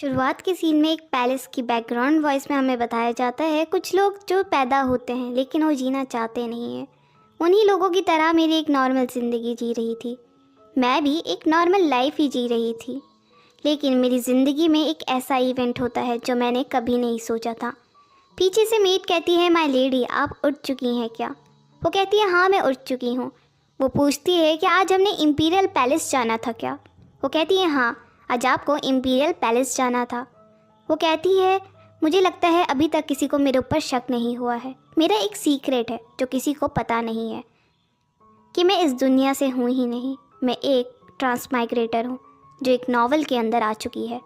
शुरुआत के सीन में एक पैलेस की बैकग्राउंड वॉइस में हमें बताया जाता है कुछ लोग जो पैदा होते हैं लेकिन वो जीना चाहते नहीं हैं। उन्हीं लोगों की तरह मेरी एक नॉर्मल ज़िंदगी जी रही थी। मैं भी एक नॉर्मल लाइफ ही जी रही थी, लेकिन मेरी ज़िंदगी में एक ऐसा इवेंट होता है जो मैंने कभी नहीं सोचा था। पीछे से मेड कहती है, माय लेडी आप उठ चुकी हैं क्या? वो कहती है हाँ मैं उठ चुकी हूँ। वो पूछती है कि आज हमने इम्पीरियल पैलेस जाना था क्या? वो कहती है हाँ आज आपको इम्पीरियल पैलेस जाना था। वो कहती है मुझे लगता है अभी तक किसी को मेरे ऊपर शक नहीं हुआ है। मेरा एक सीक्रेट है जो किसी को पता नहीं है कि मैं इस दुनिया से हूँ ही नहीं। मैं एक ट्रांसमाइग्रेटर हूँ जो एक नॉवल के अंदर आ चुकी है।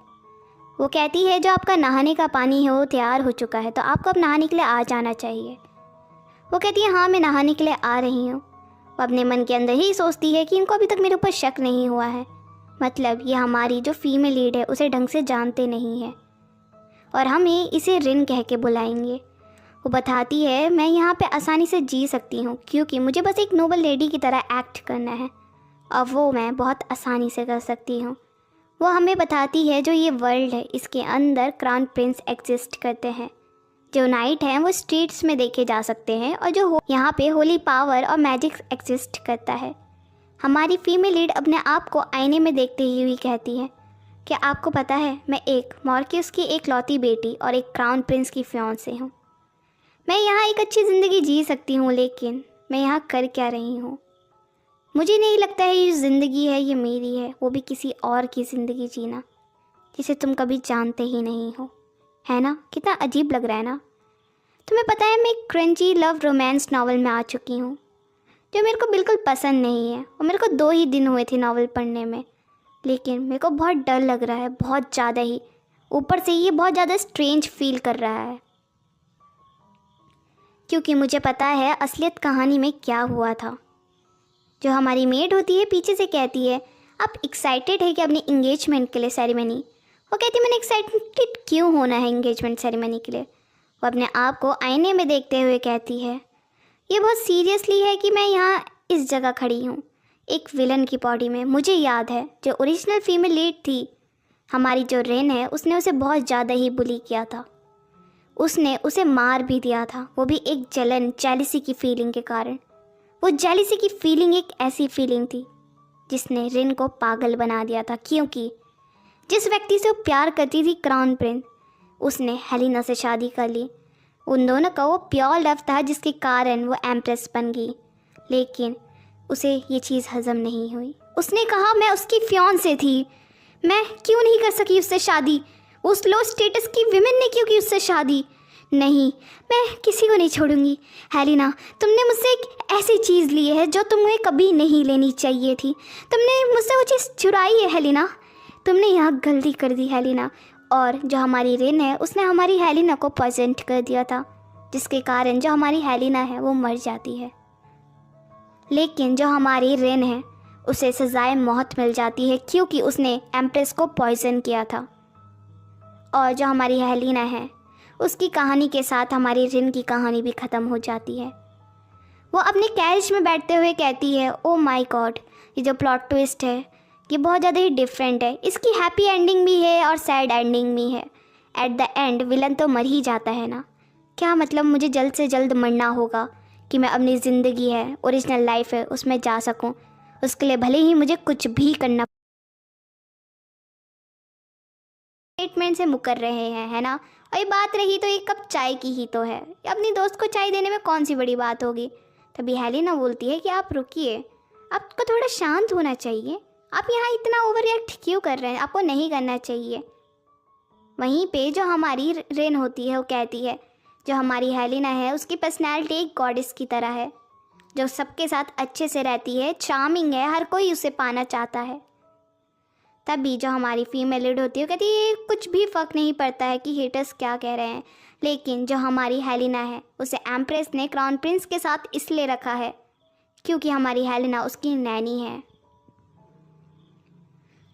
वो कहती है जो आपका नहाने का पानी है वो तैयार हो चुका है तो आपको अब नहाने के लिए आ जाना चाहिए। वो कहती है हाँ मैं नहाने के लिए आ रही हूँ। वो अपने मन के अंदर ही सोचती है कि इनको अभी तक मेरे ऊपर शक नहीं हुआ है, मतलब ये हमारी जो फीमेल लीड है उसे ढंग से जानते नहीं है और हमें इसे रिन कह के बुलाएंगे। वो बताती है मैं यहाँ पे आसानी से जी सकती हूँ क्योंकि मुझे बस एक नोबल लेडी की तरह एक्ट करना है और वो मैं बहुत आसानी से कर सकती हूँ। वो हमें बताती है जो ये वर्ल्ड है इसके अंदर क्राउन प्रिंस एग्जिस्ट करते हैं। जो नाइट हैं वो स्ट्रीट्स में देखे जा सकते हैं और जो यहाँ पे होली पावर और मैजिक एग्जिस्ट करता है। हमारी फीमेल लीड अपने आप को आईने में देखते हुए कहती है कि आपको पता है मैं एक मॉर्क्यूस की एक लौती बेटी और एक क्राउन प्रिंस की फियांसे हूँ। मैं यहाँ एक अच्छी ज़िंदगी जी सकती हूँ लेकिन मैं यहाँ कर क्या रही हूँ? मुझे नहीं लगता है ये ज़िंदगी है ये मेरी है, वो भी किसी और की ज़िंदगी जीना जिसे तुम कभी जानते ही नहीं हो। है ना, कितना अजीब लग रहा है ना? तुम्हें पता है मैं एक क्रंची लव रोमांस नावल में आ चुकी हूँ जो मेरे को बिल्कुल पसंद नहीं है और मेरे को 2 ही दिन हुए थे नावल पढ़ने में, लेकिन मेरे को बहुत डर लग रहा है, बहुत ज़्यादा ही। ऊपर से ये बहुत ज़्यादा स्ट्रेंज फील कर रहा है क्योंकि मुझे पता है असलियत कहानी में क्या हुआ था। जो हमारी मेड होती है पीछे से कहती है आप एक्साइटेड है कि अपनी इंगेजमेंट के लिए सेरेमनी? वो कहती है मैंने एक्साइटेड क्यों होना है इंगेजमेंट सेरेमनी के लिए? वो अपने आप को आईने में देखते हुए कहती है ये बहुत सीरियसली है कि मैं यहाँ इस जगह खड़ी हूँ एक विलन की बॉडी में। मुझे याद है जो ओरिजिनल फीमेल लीड थी हमारी जो रेन है उसने उसे बहुत ज़्यादा ही बुली किया था, उसने उसे मार भी दिया था, वो भी एक जलन जेलिसी की फीलिंग के कारण। वो जेलिसी की फीलिंग एक ऐसी फीलिंग थी जिसने रेन को पागल बना दिया था क्योंकि जिस व्यक्ति से वो प्यार करती थी क्राउन प्रिंस उसने हेलिना से शादी कर ली। उन दोनों का वो प्योर लव था जिसके कारण वो एम्प्रेस बन गई, लेकिन उसे ये चीज़ हजम नहीं हुई। उसने कहा मैं उसकी फियांसे थी, मैं क्यों नहीं कर सकी उससे शादी? उस लो स्टेटस की विमेन ने क्यों की उससे शादी? नहीं, मैं किसी को नहीं छोड़ूंगी। हेलिना तुमने मुझसे एक ऐसी चीज़ ली है जो तुम्हें कभी नहीं लेनी चाहिए थी। तुमने मुझसे वो चीज़ चुराई है हेलिना, तुमने यहाँ गलती कर दी हेलिना। और जो हमारी रेन है उसने हमारी हेलिना को पॉइजन कर दिया था जिसके कारण जो हमारी हेलिना है वो मर जाती है, लेकिन जो हमारी रेन है उसे सजाए मौत मिल जाती है क्योंकि उसने एम्प्रेस को पॉइजन किया था। और जो हमारी हेलिना है उसकी कहानी के साथ हमारी रेन की कहानी भी ख़त्म हो जाती है। वो अपने कैरेज में बैठते हुए कहती है ओ माय गॉड ये जो प्लॉट ट्विस्ट है ये बहुत ज़्यादा ही डिफरेंट है, इसकी हैप्पी एंडिंग भी है और सैड एंडिंग भी है। एट द एंड विलन तो मर ही जाता है ना? क्या मतलब मुझे जल्द से जल्द मरना होगा कि मैं अपनी ज़िंदगी है ओरिजिनल लाइफ है उसमें जा सकूं, उसके लिए भले ही मुझे कुछ भी करना। स्टेटमेंट से मुकर रहे हैं है ना? और ये बात रही तो एक कप चाय की ही तो है, अपनी दोस्त को चाय देने में कौन सी बड़ी बात होगी। तभी हेलिना बोलती है कि आप रुकिए, आपको थोड़ा शांत होना चाहिए, आप यहाँ इतना ओवर रिएक्ट क्यों कर रहे हैं, आपको नहीं करना चाहिए। वहीं पे जो हमारी रेन होती है वो कहती है जो हमारी हेलिना है उसकी पर्सनैलिटी एक गॉडेस की तरह है जो सबके साथ अच्छे से रहती है, चार्मिंग है, हर कोई उसे पाना चाहता है। तभी जो हमारी फीमेल लीड होती है वो कहती है कुछ भी फ़र्क नहीं पड़ता है कि हेटर्स क्या कह रहे हैं, लेकिन जो हमारी हेलिना है उसे एम्प्रेस ने क्राउन प्रिंस के साथ इसलिए रखा है क्योंकि हमारी हेलिना उसकी नैनी है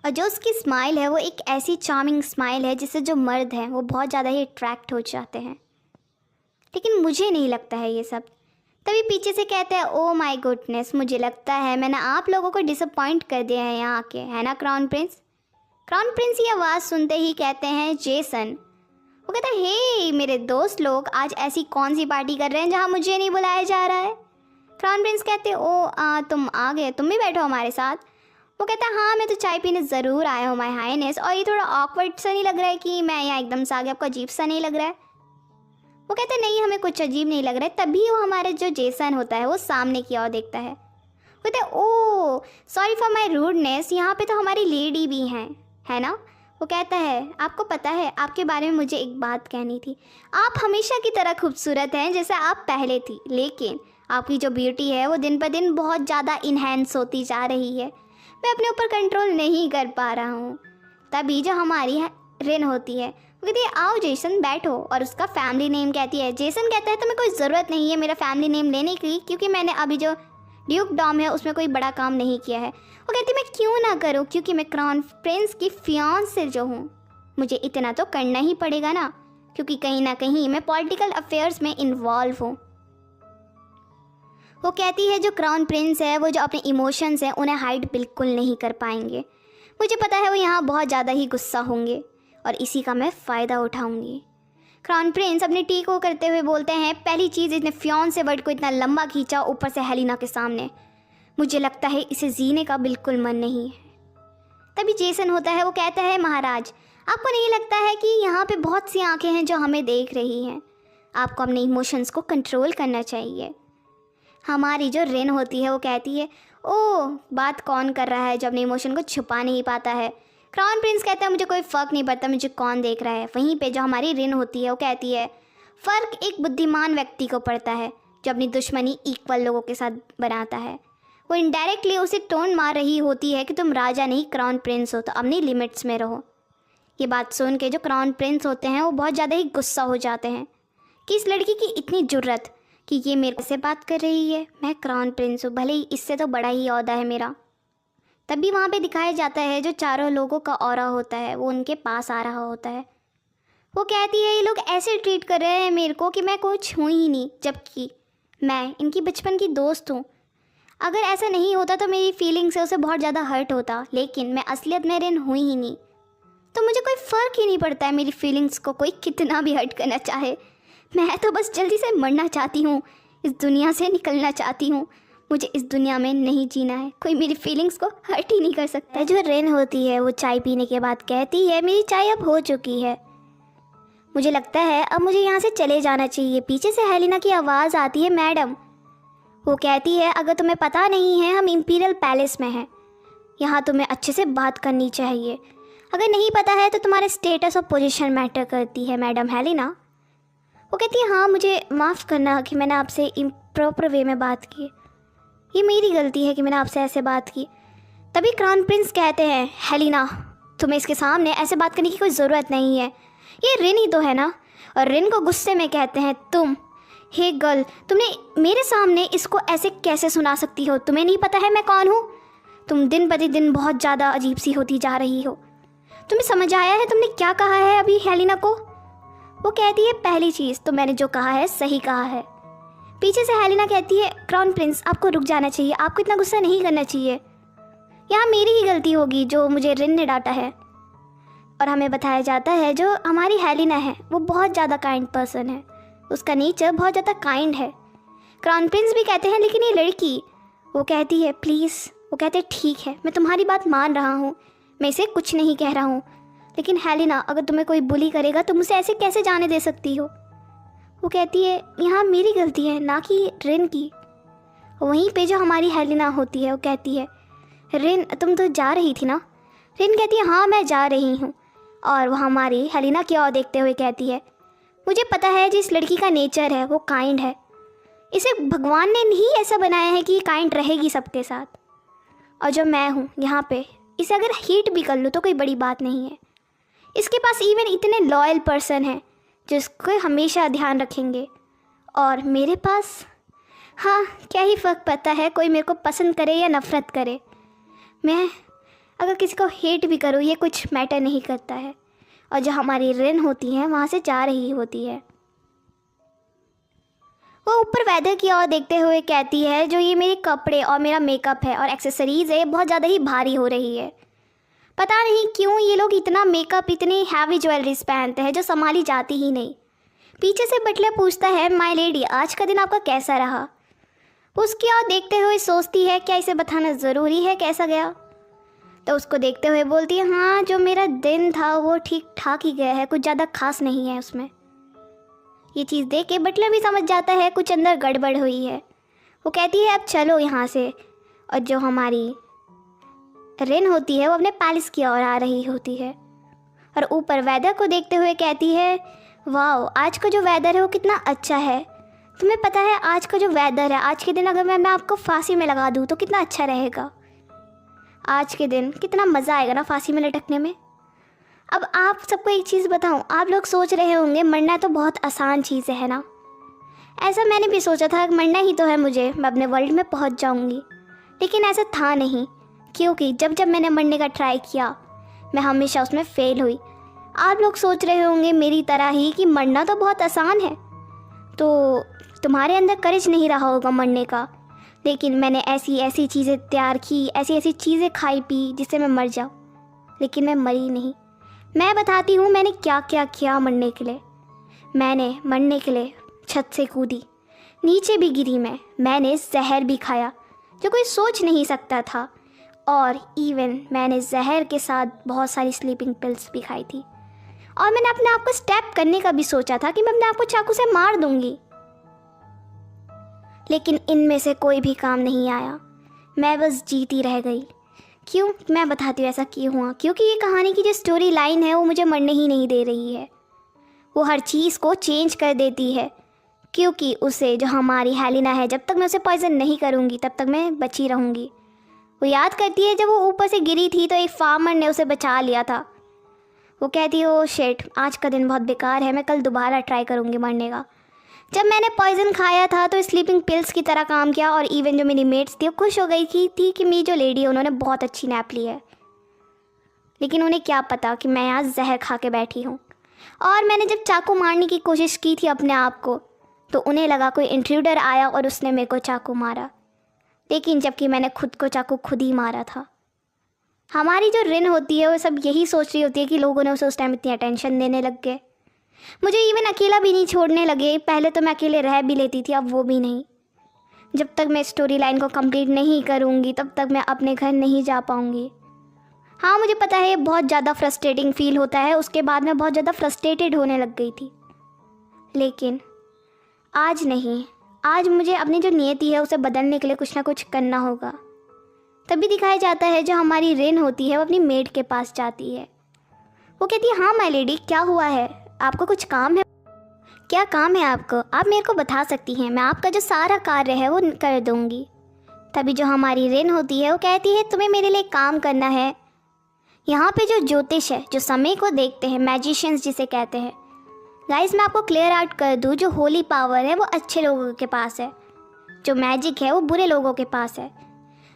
और जो उसकी स्माइल है वो एक ऐसी चार्मिंग स्माइल है जिससे जो मर्द हैं वो बहुत ज़्यादा ही अट्रैक्ट हो जाते हैं। लेकिन मुझे नहीं लगता है ये सब। तभी पीछे से कहते हैं ओ माय गुडनेस मुझे लगता है मैंने आप लोगों को डिसअपॉइंट कर दिया है यहाँ आके, है ना क्राउन प्रिंस? क्राउन प्रिंस ये आवाज़ सुनते ही कहते हैं जेसन। वो कहता है हे मेरे दोस्त लोग, आज ऐसी कौन सी पार्टी कर रहे हैं जहाँ मुझे नहीं बुलाया जा रहा है। क्राउन प्रिंस कहते हैं ओ तुम आ गए, तुम भी बैठो हमारे साथ। वो कहता है हाँ मैं तो चाय पीने ज़रूर आया हूँ माय हाईनेस, और ये थोड़ा ऑकवर्ड सा नहीं लग रहा है कि मैं यहाँ एकदम से आ गया, आपको अजीब सा नहीं लग रहा है। वो कहते हैं नहीं हमें कुछ अजीब नहीं लग रहा है। तभी वो हमारे जो जेसन होता है वो सामने की ओर देखता है। वो कहते हैं ओ सॉरी फॉर माई रूडनेस, यहाँ पे तो हमारी लेडी भी हैं, है ना। वो कहता है आपको पता है आपके बारे में मुझे एक बात कहनी थी। आप हमेशा की तरह खूबसूरत हैं जैसे आप पहले थी, लेकिन आपकी जो ब्यूटी है वो दिन पर दिन बहुत ज़्यादा इन्हेंस होती जा रही है। मैं अपने ऊपर कंट्रोल नहीं कर पा रहा हूँ। तभी जो हमारी रिन होती है वो कहती है आओ जेसन बैठो, और उसका फैमिली नेम कहती है। जेसन कहता है तुम्हें कोई ज़रूरत नहीं है मेरा फैमिली नेम लेने की, क्योंकि मैंने अभी जो ड्यूक डॉम है उसमें कोई बड़ा काम नहीं किया है। वो कहती मैं क्यों ना करूँ, क्योंकि मैं क्राउन प्रिंस की फियांसे जो हूँ, मुझे इतना तो करना ही पड़ेगा ना, क्योंकि कहीं ना कहीं मैं पॉलिटिकल अफेयर्स में इन्वॉल्व हूँ। वो कहती है जो क्राउन प्रिंस है वो जो अपने इमोशंस हैं उन्हें हाइड बिल्कुल नहीं कर पाएंगे। मुझे पता है वो यहाँ बहुत ज़्यादा ही गुस्सा होंगे और इसी का मैं फ़ायदा उठाऊंगी। क्राउन प्रिंस अपने टी को करते हुए बोलते हैं पहली चीज़ इसने फियांसे वर्ड को इतना लंबा खींचा, ऊपर से हेलिना के सामने, मुझे लगता है इसे जीने का बिल्कुल मन नहीं है। तभी जेसन होता है, वो कहता है महाराज आपको नहीं लगता है कि यहाँ पे बहुत सी आंखें हैं जो हमें देख रही हैं, आपको अपने इमोशंस को कंट्रोल करना चाहिए। हमारी जो रिन होती है वो कहती है ओ बात कौन कर रहा है जो अपने इमोशन को छुपा नहीं पाता है। क्राउन प्रिंस कहता है मुझे कोई फ़र्क नहीं पड़ता मुझे कौन देख रहा है। वहीं पे जो हमारी रिन होती है वो कहती है फ़र्क एक बुद्धिमान व्यक्ति को पड़ता है जो अपनी दुश्मनी इक्वल लोगों के साथ बनाता है। वो इनडायरेक्टली उसे टोन मार रही होती है कि तुम राजा नहीं क्राउन प्रिंस हो, तो अपनी लिमिट्स में रहो। ये बात सुन के जो क्राउन प्रिंस होते हैं वो बहुत ज़्यादा ही गुस्सा हो जाते हैं कि इस लड़की की इतनी जुर्रत कि ये मेरे से बात कर रही है, मैं क्राउन प्रिंस हूँ, भले ही इससे तो बड़ा ही ओहदा है मेरा। तभी वहाँ पे दिखाया जाता है जो चारों लोगों का ऑरा होता है वो उनके पास आ रहा होता है। वो कहती है ये लोग ऐसे ट्रीट कर रहे हैं मेरे को कि मैं कुछ हूँ ही नहीं, जबकि मैं इनकी बचपन की दोस्त हूँ। अगर ऐसा नहीं होता तो मेरी फीलिंग्स से उसे बहुत ज़्यादा हर्ट होता, लेकिन मैं असलियत में रिन हुई ही नहीं, तो मुझे कोई फ़र्क ही नहीं पड़ता है मेरी फीलिंग्स को कोई कितना भी हर्ट करना चाहे। मैं तो बस जल्दी से मरना चाहती हूँ, इस दुनिया से निकलना चाहती हूँ, मुझे इस दुनिया में नहीं जीना है, कोई मेरी फीलिंग्स को हर्ट ही नहीं कर सकता। जो रिन होती है वो चाय पीने के बाद कहती है मेरी चाय अब हो चुकी है, मुझे लगता है अब मुझे यहाँ से चले जाना चाहिए। पीछे से हेलिना की आवाज़ आती है मैडम। वो कहती है अगर तुम्हें पता नहीं है हम इंपीरियल पैलेस में हैं, यहाँ तुम्हें अच्छे से बात करनी चाहिए। अगर नहीं पता है तो तुम्हारे स्टेटस और पोजीशन मैटर करती है मैडम हेलिना। वो कहती है हाँ मुझे माफ़ करना कि मैंने आपसे इम्प्रॉपर वे में बात की, ये मेरी गलती है कि मैंने आपसे ऐसे बात की। तभी क्राउन प्रिंस कहते हैं हेलिना तुम्हें इसके सामने ऐसे बात करने की कोई ज़रूरत नहीं है, ये रिन ही तो है ना। और रिन को गुस्से में कहते हैं तुम हे गर्ल तुमने मेरे सामने इसको ऐसे कैसे सुना सकती हो, तुम्हें नहीं पता है मैं कौन हूँ, तुम दिन प्रतिदिन बहुत ज़्यादा अजीब सी होती जा रही हो। तुम्हें समझ आया है तुमने क्या कहा है अभी हेलिना को। वो कहती है पहली चीज़ तो मैंने जो कहा है सही कहा है। पीछे से हेलिना कहती है क्राउन प्रिंस आपको रुक जाना चाहिए, आपको इतना गुस्सा नहीं करना चाहिए, यहाँ मेरी ही गलती होगी जो मुझे रिन ने डांटा है। और हमें बताया जाता है जो हमारी हेलिना है वो बहुत ज़्यादा काइंड पर्सन है, उसका नेचर बहुत ज़्यादा काइंड है। क्राउन प्रिंस भी कहते हैं लेकिन ये लड़की, वो कहती है प्लीज़, वो कहते हैं ठीक है मैं तुम्हारी बात मान रहा हूँ, मैं इसे कुछ नहीं कह रहा हूँ, लेकिन हेलिना अगर तुम्हें कोई बुली करेगा तो मुझे ऐसे कैसे जाने दे सकती हो। वो कहती है यहाँ मेरी गलती है ना कि रिन की। वहीं पे जो हमारी हेलिना होती है वो कहती है रिन तुम तो जा रही थी ना। रिन कहती है हाँ मैं जा रही हूँ। और वह हमारी हेलिना की ओर देखते हुए कहती है मुझे पता है जिस लड़की का नेचर है वो काइंड है, इसे भगवान ने नहीं ऐसा बनाया है कि काइंड रहेगी सबके साथ, और जो मैं हूँ यहाँ पे इसे अगर हीट भी कर लूँ तो कोई बड़ी बात नहीं है। इसके पास इवन इतने लॉयल पर्सन हैं जो इसको हमेशा ध्यान रखेंगे, और मेरे पास हाँ क्या ही फ़र्क पड़ता है कोई मेरे को पसंद करे या नफ़रत करे, मैं अगर किसी को हेट भी करूँ ये कुछ मैटर नहीं करता है। और जो हमारी रिन होती है वहाँ से जा रही होती है, वो ऊपर वेदर की ओर देखते हुए कहती है जो ये मेरे कपड़े और मेरा मेकअप है और एक्सेसरीज़ है बहुत ज़्यादा ही भारी हो रही है, पता नहीं क्यों ये लोग इतना मेकअप, इतनी हैवी ज्वेलरीज पहनते हैं जो संभाली जाती ही नहीं। पीछे से बटलर पूछता है, माय लेडी आज का दिन आपका कैसा रहा? उसकी ओर देखते हुए सोचती है, क्या इसे बताना ज़रूरी है कैसा गया? तो उसको देखते हुए बोलती है, हाँ जो मेरा दिन था वो ठीक ठाक ही गया है, कुछ ज़्यादा खास नहीं है उसमें। ये चीज़ देख के बटलर भी समझ जाता है कुछ अंदर गड़बड़ हुई है। वो कहती है, अब चलो यहाँ से। और जो हमारी रिन होती है वो अपने पैलेस की ओर आ रही होती है और ऊपर वेदर को देखते हुए कहती है, वाओ आज का जो वेदर है वो कितना अच्छा है। तुम्हें पता है आज का जो वेदर है, आज के दिन अगर मैं आपको फांसी में लगा दूँ तो कितना अच्छा रहेगा। आज के दिन कितना मज़ा आएगा ना फांसी में लटकने में। अब आप सबको एक चीज़ बताऊँ, आप लोग सोच रहे होंगे मरना तो बहुत आसान चीज़ है ना। ऐसा मैंने भी सोचा था, मरना ही तो है मुझे, मैं अपने वर्ल्ड में पहुँच जाऊँगी। लेकिन ऐसा था नहीं, क्योंकि जब जब मैंने मरने का ट्राई किया मैं हमेशा उसमें फ़ेल हुई। आप लोग सोच रहे होंगे मेरी तरह ही कि मरना तो बहुत आसान है, तो तुम्हारे अंदर करेज नहीं रहा होगा मरने का। लेकिन मैंने ऐसी ऐसी चीज़ें तैयार की, ऐसी ऐसी चीज़ें खाई पी जिससे मैं मर जाऊँ, लेकिन मैं मरी नहीं। मैं बताती हूँ मैंने क्या क्या किया मरने के लिए। मैंने मरने के लिए छत से कूदी, नीचे भी गिरी मैंने जहर भी खाया जो कोई सोच नहीं सकता था। और इवन मैंने जहर के साथ बहुत सारी स्लीपिंग पिल्स भी खाई थी। और मैंने अपने आप को स्टैप करने का भी सोचा था कि मैं अपने आप को चाकू से मार दूंगी, लेकिन इनमें से कोई भी काम नहीं आया। मैं बस जीती रह गई। क्यों? मैं बताती हूँ ऐसा क्यों हुआ। क्योंकि ये कहानी की जो स्टोरी लाइन है वो मुझे मरने ही नहीं दे रही है, वो हर चीज़ को चेंज कर देती है। क्योंकि उसे, जो हमारी हेलिना है, जब तक मैं उसे पॉइजन नहीं करूँगी तब तक मैं बची रहूँगी। वो याद करती है जब वो ऊपर से गिरी थी तो एक फार्मर ने उसे बचा लिया था। वो कहती है, ओ शिट आज का दिन बहुत बेकार है, मैं कल दोबारा ट्राई करूँगी मरने का। जब मैंने पॉइजन खाया था तो स्लीपिंग पिल्स की तरह काम किया और इवन जो मेरी मेट्स थी वो खुश हो गई थी कि मेरी जो लेडी है उन्होंने बहुत अच्छी नैप ली है। लेकिन उन्हें क्या पता कि मैं यहाँ जहर खा के बैठी हूँ। और मैंने जब चाकू मारने की कोशिश की थी अपने आप को तो उन्हें लगा कोई इंट्रूडर आया और उसने मेरे को चाकू मारा, लेकिन जबकि मैंने खुद को चाकू खुद ही मारा था। हमारी जो रिन होती है वो सब यही सोच रही होती है कि लोगों ने उसे उस टाइम इतनी अटेंशन देने लग गए। मुझे इवन अकेला भी नहीं छोड़ने लगे। पहले तो मैं अकेले रह भी लेती थी, अब वो भी नहीं। जब तक मैं स्टोरी लाइन को कंप्लीट नहीं करूँगी तब तक मैं अपने घर नहीं जा पाऊँगी। हाँ मुझे पता है बहुत ज़्यादा फ्रस्ट्रेटिंग फील होता है, उसके बाद मैं बहुत ज़्यादा फ्रस्ट्रेटेड होने लग गई थी। लेकिन आज नहीं, आज मुझे अपनी जो नियति है उसे बदलने के लिए कुछ ना कुछ करना होगा। तभी दिखाया जाता है जो हमारी रिन होती है वो अपनी मेड के पास जाती है। वो कहती है, हाँ माय लेडी क्या हुआ है, आपको कुछ काम है? क्या काम है आपको? आप मेरे को बता सकती हैं, मैं आपका जो सारा कार्य है वो कर दूंगी। तभी जो हमारी रिन होती है वो कहती है, तुम्हें मेरे लिए काम करना है। यहाँ पे जो ज्योतिष है, जो समय को देखते हैं, मैजिशियंस जिसे कहते हैं। गाइस मैं आपको क्लियर आउट कर दूँ, जो होली पावर है वो अच्छे लोगों के पास है, जो मैजिक है वो बुरे लोगों के पास है।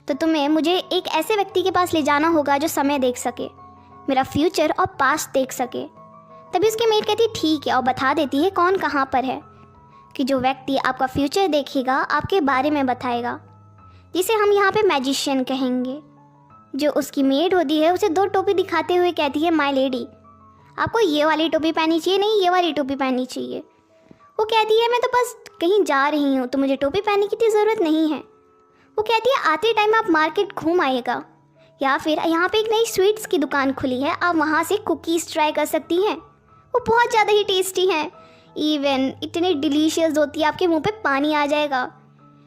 तो तुम्हें मुझे एक ऐसे व्यक्ति के पास ले जाना होगा जो समय देख सके, मेरा फ्यूचर और पास्ट देख सके। तभी उसकी मेट कहती ठीक है, और बता देती है कौन कहाँ पर है, कि जो व्यक्ति आपका फ्यूचर देखेगा आपके बारे में बताएगा, जिसे हम यहाँ पे मैजिशियन कहेंगे। जो उसकी मेड होती है उसे 2 टोपी दिखाते हुए कहती है, माय लेडी आपको ये वाली टोपी पहननी चाहिए, नहीं ये वाली टोपी पहननी चाहिए। वो कहती है मैं तो बस कहीं जा रही हूँ तो मुझे टोपी पहनने की ज़रूरत नहीं है। वो कहती है आते टाइम आप मार्केट घूम आइएगा, या फिर यहाँ पे एक नई स्वीट्स की दुकान खुली है, आप वहाँ से कुकीज़ ट्राई कर सकती हैं, वो बहुत ज़्यादा ही टेस्टी हैं, इवन इतनी डिलीशियस होती है आपके मुंह पे पानी आ जाएगा।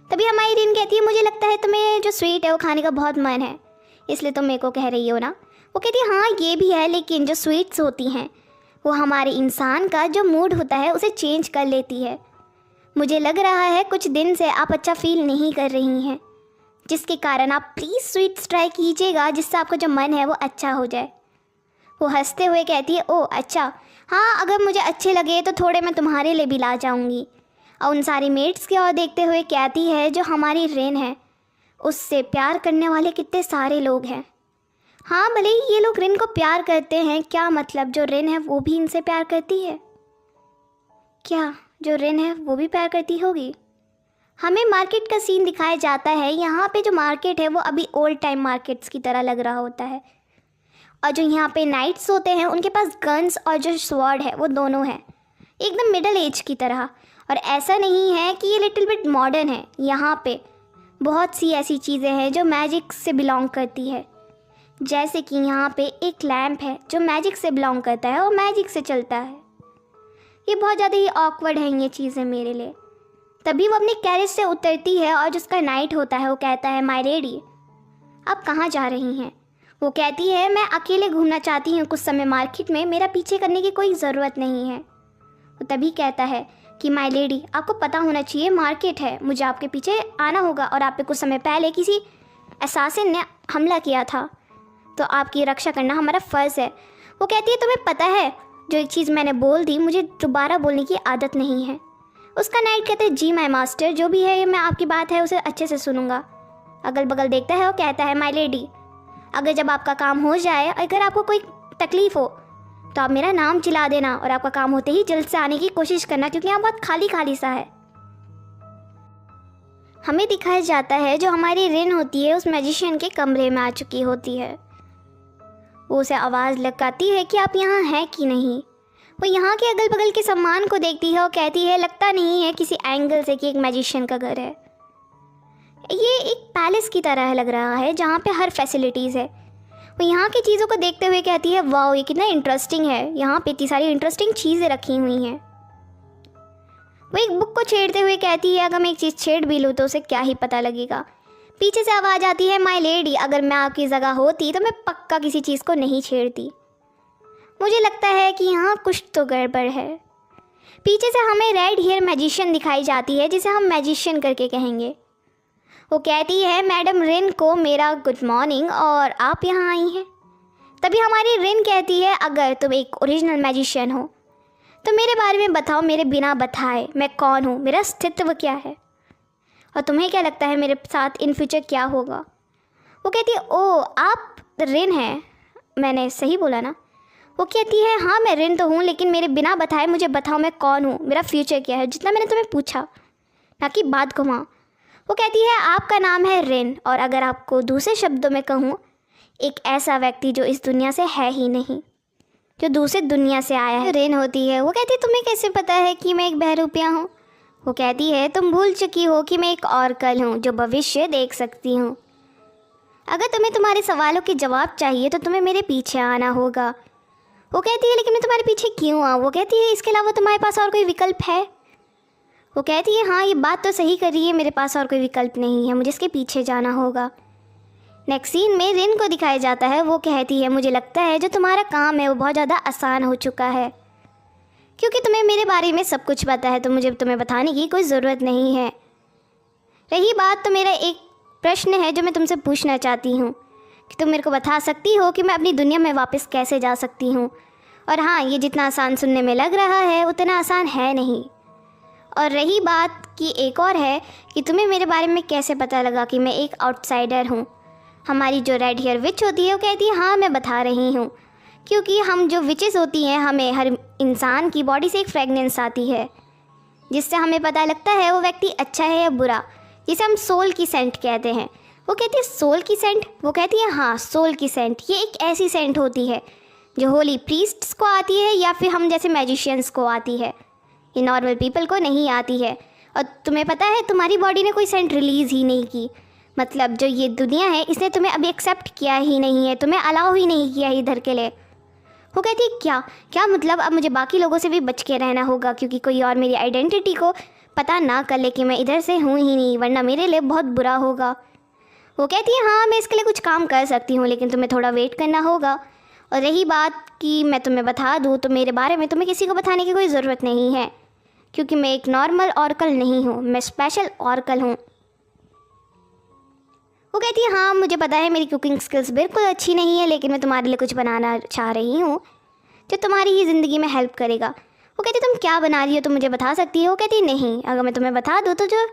तभी हमारी रिन कहती है मुझे लगता है तुम्हें जो स्वीट है वो खाने का बहुत मन है, इसलिए तुम मेरे को कह रही हो ना। वो कहती है हाँ ये भी है, लेकिन जो स्वीट्स होती हैं वो हमारे इंसान का जो मूड होता है उसे चेंज कर लेती है। मुझे लग रहा है कुछ दिन से आप अच्छा फील नहीं कर रही हैं, जिसके कारण आप प्लीज़ स्वीट्स ट्राई कीजिएगा, जिससे आपका जो मन है वो अच्छा हो जाए। वो हंसते हुए कहती है ओह अच्छा, हाँ अगर मुझे अच्छे लगे तो थोड़े मैं तुम्हारे लिए भी ला जाऊंगी। और उन सारी मेट्स की ओर देखते हुए कहती है जो हमारी रिन है उससे प्यार करने वाले कितने सारे लोग हैं। हाँ भले ही ये लोग रिन को प्यार करते हैं, क्या मतलब जो रिन है वो भी इनसे प्यार करती है? क्या जो रिन है वो भी प्यार करती होगी? हमें मार्केट का सीन दिखाया जाता है। यहाँ पे जो मार्केट है वो अभी ओल्ड टाइम मार्केट्स की तरह लग रहा होता है, और जो यहाँ पे नाइट्स होते हैं उनके पास गन्स और जो स्वॉर्ड है वो दोनों हैं, एकदम मिडल एज की तरह। और ऐसा नहीं है कि ये लिटिल बिट मॉडर्न है, यहाँ पे बहुत सी ऐसी चीज़ें हैं जो मैजिक से बिलोंग करती है। जैसे कि यहाँ पे एक लैम्प है जो मैजिक से बिलोंग करता है और मैजिक से चलता है। ये बहुत ज़्यादा ही ऑकवर्ड है ये चीज़ें मेरे लिए। तभी वो अपनी कैरेज से उतरती है और जिसका नाइट होता है वो कहता है, माय लेडी आप कहाँ जा रही हैं? वो कहती है, मैं अकेले घूमना चाहती हूँ कुछ समय मार्केट में, मेरा पीछे करने की कोई ज़रूरत नहीं है। वो तभी कहता है कि माय लेडी आपको पता होना चाहिए मार्केट है, मुझे आपके पीछे आना होगा और आप पे कुछ समय पहले किसी असैसिन ने हमला किया था, तो आपकी रक्षा करना हमारा फ़र्ज़ है। वो कहती है, तुम्हें पता है जो एक चीज़ मैंने बोल दी मुझे दोबारा बोलने की आदत नहीं है। उसका नाइट कहता है, जी माय मास्टर, जो भी है मैं आपकी बात है उसे अच्छे से सुनूंगा। अगल बगल देखता है और कहता है, माय लेडी अगर जब आपका काम हो जाए, अगर आपको कोई तकलीफ़ हो तो आप मेरा नाम चिल्ला देना और आपका काम होते ही जल्द से आने की कोशिश करना, क्योंकि यहाँ बहुत खाली खाली सा है। हमें दिखाया जाता है जो हमारी रिन होती है उस मैजिशियन के कमरे में आ चुकी होती है। वो उसे आवाज़ लगाती है कि आप यहाँ हैं कि नहीं। वो यहाँ के अगल बगल के सामान को देखती है और कहती है, लगता नहीं है किसी एंगल से कि एक मैजिशियन का घर है। ये एक पैलेस की तरह लग रहा है जहाँ पे हर फैसिलिटीज़ है। वो यहाँ की चीज़ों को देखते हुए कहती है, वाओ ये कितना इंटरेस्टिंग है, यहाँ पे इतनी सारी इंटरेस्टिंग चीज़ें रखी हुई हैं। वो एक बुक को छेड़ते हुए कहती है, अगर मैं एक चीज़ छेड़ भी लूँ तो उसे क्या ही पता लगेगा। पीछे से आवाज़ आती है, माय लेडी अगर मैं आपकी जगह होती तो मैं पक्का किसी चीज़ को नहीं छेड़ती। मुझे लगता है कि यहाँ कुछ तो गड़बड़ है। पीछे से हमें रेड हेयर मैजिशियन दिखाई जाती है जिसे हम मैजिशियन करके कहेंगे। वो कहती है, मैडम रिन को मेरा गुड मॉर्निंग और आप यहाँ आई हैं। तभी हमारी रिन कहती है, अगर तुम एक ओरिजिनल मैजिशियन हो तो मेरे बारे में बताओ, मेरे बिना बताए मैं कौन हूँ, मेरा अस्तित्व क्या है, और तुम्हें क्या लगता है मेरे साथ इन फ्यूचर क्या होगा। वो कहती है, ओ आप रिन हैं, मैंने सही बोला ना? वो कहती है, हाँ मैं रिन तो हूँ, लेकिन मेरे बिना बताए मुझे बताओ मैं कौन हूँ, मेरा फ्यूचर क्या है, जितना मैंने तुम्हें पूछा, ना कि बात घुमाओ। वो कहती है, आपका नाम है रिन, और अगर आपको दूसरे शब्दों में कहूँ, एक ऐसा व्यक्ति जो इस दुनिया से है ही नहीं, जो दूसरे दुनिया से आया है। रिन होती है। वो कहती है, तुम्हें कैसे पता है कि मैं एक बहरूपिया हूँ? वो कहती है, तुम भूल चुकी हो कि मैं एक ऑरेकल हूँ जो भविष्य देख सकती हूँ। अगर तुम्हें तुम्हारे सवालों के जवाब चाहिए तो तुम्हें मेरे पीछे आना होगा। वो कहती है, लेकिन मैं तुम्हारे पीछे क्यों आऊँ? वो कहती है, इसके अलावा तुम्हारे पास और कोई विकल्प है? वो कहती है, हाँ ये बात तो सही कर रही है, मेरे पास और कोई विकल्प नहीं है, मुझे इसके पीछे जाना होगा। नेक्स्ट सीन में रिन को दिखाया जाता है। वो कहती है, मुझे लगता है जो तुम्हारा काम है वो बहुत ज़्यादा आसान हो चुका है, क्योंकि तुम्हें मेरे बारे में सब कुछ पता है, तो मुझे तुम्हें बताने की कोई ज़रूरत नहीं है। रही बात, तो मेरा एक प्रश्न है जो मैं तुमसे पूछना चाहती हूँ कि तुम मेरे को बता सकती हो कि मैं अपनी दुनिया में वापस कैसे जा सकती हूँ। और हाँ, ये जितना आसान सुनने में लग रहा है उतना आसान है नहीं। और रही बात कि एक और है कि तुम्हें मेरे बारे में कैसे पता लगा कि मैं एक आउटसाइडर हूँ। हमारी जो रेड हेयर विच होती है वो कहती है, हाँ मैं बता रही हूँ, क्योंकि हम जो विचेस होती हैं, हमें हर इंसान की बॉडी से एक फ्रेगनेंस आती है जिससे हमें पता लगता है वो व्यक्ति अच्छा है या बुरा, जिसे हम सोल की सेंट कहते हैं। वो कहती है, सोल की सेंट? वो कहती है, हाँ सोल की सेंट। ये एक ऐसी सेंट होती है जो होली प्रीस्ट्स को आती है या फिर हम जैसे मैजिशियंस को आती है, ये नॉर्मल पीपल को नहीं आती है। और तुम्हें पता है तुम्हारी बॉडी ने कोई सेंट रिलीज़ ही नहीं की, मतलब जो ये दुनिया है इसने तुम्हें अभी एक्सेप्ट किया ही नहीं है, तुम्हें अलाउ ही नहीं किया इधर के लिए। वो कहती है, क्या मतलब अब मुझे बाकी लोगों से भी बच के रहना होगा, क्योंकि कोई और मेरी आइडेंटिटी को पता ना कर ले कि मैं इधर से हूँ ही नहीं, वरना मेरे लिए बहुत बुरा होगा। वो कहती है, हाँ मैं इसके लिए कुछ काम कर सकती हूँ, लेकिन तुम्हें थोड़ा वेट करना होगा। और रही बात कि मैं तुम्हें बता दूँ, तो मेरे बारे में तुम्हें किसी को बताने की कोई ज़रूरत नहीं है, क्योंकि मैं एक नॉर्मल ऑरेकल नहीं हूँ, मैं स्पेशल ऑरेकल हूँ। वो कहती है, हाँ मुझे पता है मेरी कुकिंग स्किल्स बिल्कुल अच्छी नहीं है, लेकिन मैं तुम्हारे लिए कुछ बनाना चाह रही हूँ जो तुम्हारी ही ज़िंदगी में हेल्प करेगा। वो कहती है, तुम क्या बना रही हो, तुम मुझे बता सकती हो? वो कहती है, नहीं, अगर मैं तुम्हें बता दूँ तो जो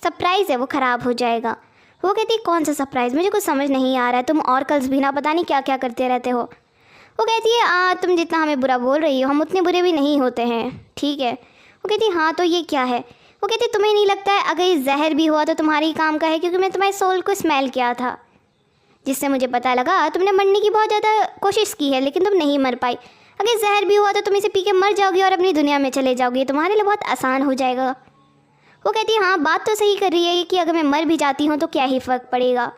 सरप्राइज़ है वो ख़राब हो जाएगा। वो कहती है, कौन सा सरप्राइज़? मुझे कुछ समझ नहीं आ रहा है, तुम ऑरेकल्स भी ना पता नहीं क्या क्या करते रहते हो। वो कहती है, तुम जितना हमें बुरा बोल रही हो हम उतने बुरे भी नहीं होते हैं, ठीक है। वो कहती है, हाँ तो ये क्या है? वो कहती है, तुम्हें नहीं लगता है अगर ये जहर भी हुआ तो तुम्हारे ही काम का है, क्योंकि मैं तुम्हारे सोल को स्मेल किया था जिससे मुझे पता लगा तुमने मरने की बहुत ज़्यादा कोशिश की है लेकिन तुम नहीं मर पाई। अगर जहर भी हुआ तो तुम इसे पी के मर जाओगी और अपनी दुनिया में चले जाओगी, तुम्हारे लिए बहुत आसान हो जाएगा। वो कहती है हाँ बात तो सही कर रही है कि अगर मैं मर भी जाती हूँ तो क्या ही फ़र्क पड़ेगा,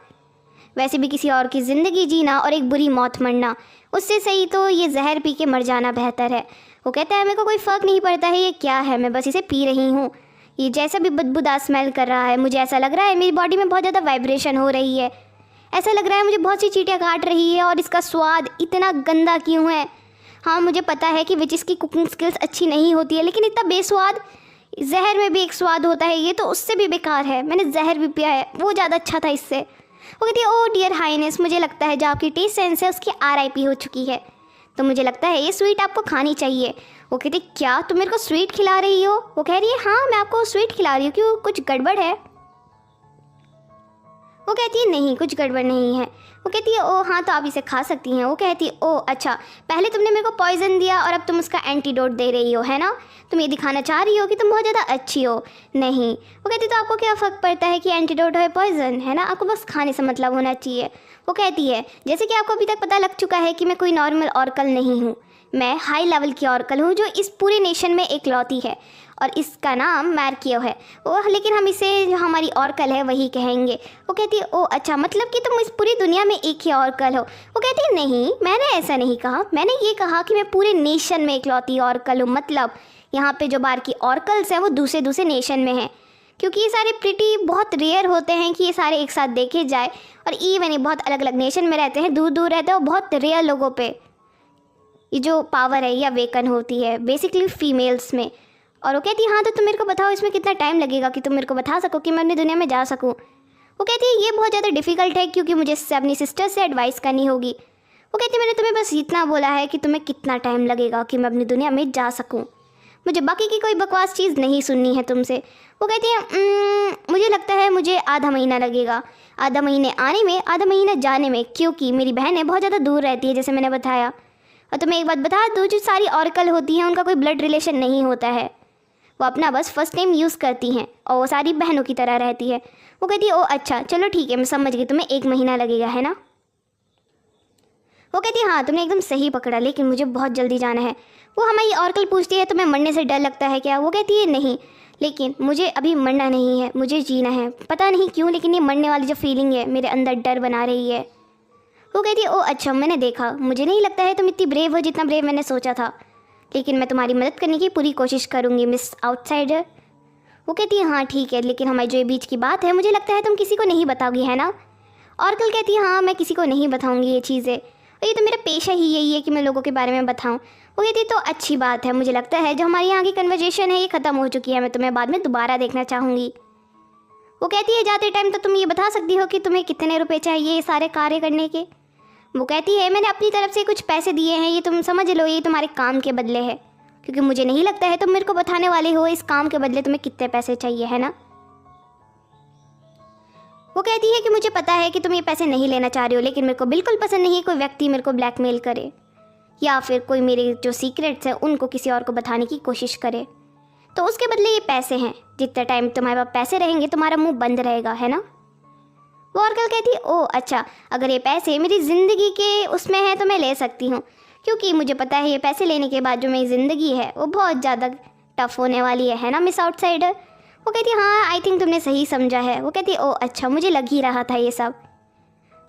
वैसे भी किसी और की ज़िंदगी जीना और एक बुरी मौत मरना, उससे सही तो ये जहर पी के मर जाना बेहतर है। वो कहता है मेरे को कोई फ़र्क नहीं पड़ता है ये क्या है, मैं बस इसे पी रही हूँ। ये जैसा भी बदबूदार स्मेल कर रहा है, मुझे ऐसा लग रहा है मेरी बॉडी में बहुत ज़्यादा वाइब्रेशन हो रही है, ऐसा लग रहा है मुझे बहुत सी चींटियाँ काट रही है और इसका स्वाद इतना गंदा क्यों है। हाँ मुझे पता है कि विचिस की कुकिंग स्किल्स अच्छी नहीं होती है, लेकिन इतना बेस्वाद, जहर में भी एक स्वाद होता है, ये तो उससे भी बेकार है। मैंने जहर भी पिया है, वो ज़्यादा अच्छा था इससे। वो कहती है ओ डियर हाइनेस, मुझे लगता है जो आपकी टेस्ट सेंस है उसकी RIP हो चुकी है, तो मुझे लगता है ये स्वीट आपको खानी चाहिए। वो कहती क्या तुम मेरे को स्वीट खिला रही हो? वो कह रही है हाँ मैं आपको स्वीट खिला रही हूँ, क्यों कुछ गड़बड़ है? वो कहती है नहीं कुछ गड़बड़ नहीं है। वो कहती है ओ हाँ तो आप इसे खा सकती हैं। वो कहती है ओ अच्छा, पहले तुमने मेरे को पॉइज़न दिया और अब तुम उसका एंटीडोट दे रही हो, है ना? तुम ये दिखाना चाह रही हो कि तुम बहुत ज़्यादा अच्छी हो। नहीं, वो कहती तो आपको क्या फ़र्क पड़ता है कि एंटीडोट है पॉइज़न, है ना? आपको बस खाने से मतलब होना चाहिए। वो कहती है जैसे कि आपको अभी तक पता लग चुका है कि मैं कोई नॉर्मल ऑर्कल नहीं हूँ, मैं हाई लेवल की ऑर्कल हूँ जो इस पूरे नेशन में एकलौती है और इसका नाम मैर्कियो है। वो लेकिन हम इसे जो हमारी ऑर्कल है वही कहेंगे। वो कहती है ओ अच्छा, मतलब कि तुम इस पूरी दुनिया में एक ही ऑर्कल हो। वो कहती है नहीं मैंने ऐसा नहीं कहा, मैंने ये कहा कि मैं पूरे नेशन में एकलौती ऑर्कल हूँ, मतलब यहाँ पे जो बाहर की ऑर्कल्स हैं वो दूसरे दूसरे नेशन में हैं, क्योंकि ये सारे प्रिटी बहुत रेयर होते हैं कि ये सारे एक साथ देखे जाए, और इवन ये बहुत अलग अलग नेशन में रहते हैं, दूर दूर रहते हैं, और बहुत रेयर लोगों पे ये जो पावर है या वेकन होती है बेसिकली फीमेल्स में। और वो कहती है हाँ तो तुम मेरे को बताओ इसमें कितना टाइम लगेगा कि तुम मेरे को बता सको कि मैं अपनी दुनिया में जा सकूँ। वो कहती है ये बहुत ज़्यादा डिफ़िकल्ट है क्योंकि मुझे अपनी सिस्टर से एडवाइस करनी होगी। वो कहती है मैंने तुम्हें बस इतना बोला है कि तुम्हें कितना टाइम लगेगा कि मैं अपनी दुनिया में जा सकूँ, मुझे बाकी की कोई बकवास चीज़ नहीं सुननी है तुमसे। वो कहती है मुझे लगता है मुझे आधा महीना लगेगा, आधा महीने आने में आधा महीना जाने में, क्योंकि मेरी बहनें बहुत ज़्यादा दूर रहती है जैसे मैंने बताया। और तुम्हें एक बात बता दूँ, जो सारी ऑर्कल होती हैं उनका कोई ब्लड रिलेशन नहीं होता है, वो अपना बस फर्स्ट नेम यूज़ करती हैं और वो सारी बहनों की तरह रहती है। वो कहती है ओ अच्छा चलो ठीक है मैं समझ गई, तुम्हें 1 महीना लगेगा, है ना? वो कहती है हाँ तुमने एकदम सही पकड़ा, लेकिन मुझे बहुत जल्दी जाना है। वो हमारी ऑर्कल पूछती है तुम्हें मरने से डर लगता है क्या? वो कहती है नहीं, लेकिन मुझे अभी मरना नहीं है, मुझे जीना है। पता नहीं क्यों लेकिन ये मरने वाली जो फीलिंग है मेरे अंदर डर बना रही है। वो कहती है ओ अच्छा मैंने देखा, मुझे नहीं लगता है तुम इतनी ब्रेव हो जितना ब्रेव मैंने सोचा था, लेकिन मैं तुम्हारी मदद करने की पूरी कोशिश करूँगी मिस आउटसाइडर। वो कहती है हाँ ठीक है, लेकिन हमारी जो ये बीच की बात है मुझे लगता है तुम किसी को नहीं बताओगी, है ना? ऑर्कल कहती है हाँ मैं किसी को नहीं बताऊँगी ये चीज़ें, और ये तो मेरा पेशा ही यही है कि मैं लोगों के बारे में बताऊँ। वो कहती है तो अच्छी बात है, मुझे लगता है जो हमारी यहाँ की कन्वर्जेशन है ये ख़त्म हो चुकी है, मैं तुम्हें बाद में दोबारा देखना चाहूँगी। वो कहती है जाते टाइम तो तुम ये बता सकती हो कि तुम्हें कितने रुपए चाहिए ये सारे कार्य करने के? वो कहती है मैंने अपनी तरफ से कुछ पैसे दिए हैं, ये तुम समझ लो ये तुम्हारे काम के बदले है, क्योंकि मुझे नहीं लगता है तुम मेरे को बताने वाले हो इस काम के बदले तुम्हें कितने पैसे चाहिए, है ना? वो कहती है कि मुझे पता है कि तुम ये पैसे नहीं लेना चाह रहे हो, लेकिन मेरे को बिल्कुल पसंद नहीं है कोई व्यक्ति मेरे को ब्लैकमेल करे या फिर कोई मेरे जो सीक्रेट्स हैं उनको किसी और को बताने की कोशिश करे, तो उसके बदले ये पैसे हैं, जितने टाइम तुम्हारे पास पैसे रहेंगे तुम्हारा मुंह बंद रहेगा, है ना? वो ऑर्कल कहती है ओ अच्छा, अगर ये पैसे मेरी ज़िंदगी के उसमें है तो मैं ले सकती हूँ, क्योंकि मुझे पता है ये पैसे लेने के बाद जो मेरी ज़िंदगी है वो बहुत ज़्यादा टफ होने वाली है ना मिस आउटसाइडर? वो कहती है हाँ आई थिंक तुमने सही समझा है। वो कहती है ओ अच्छा, मुझे लग ही रहा था ये सब।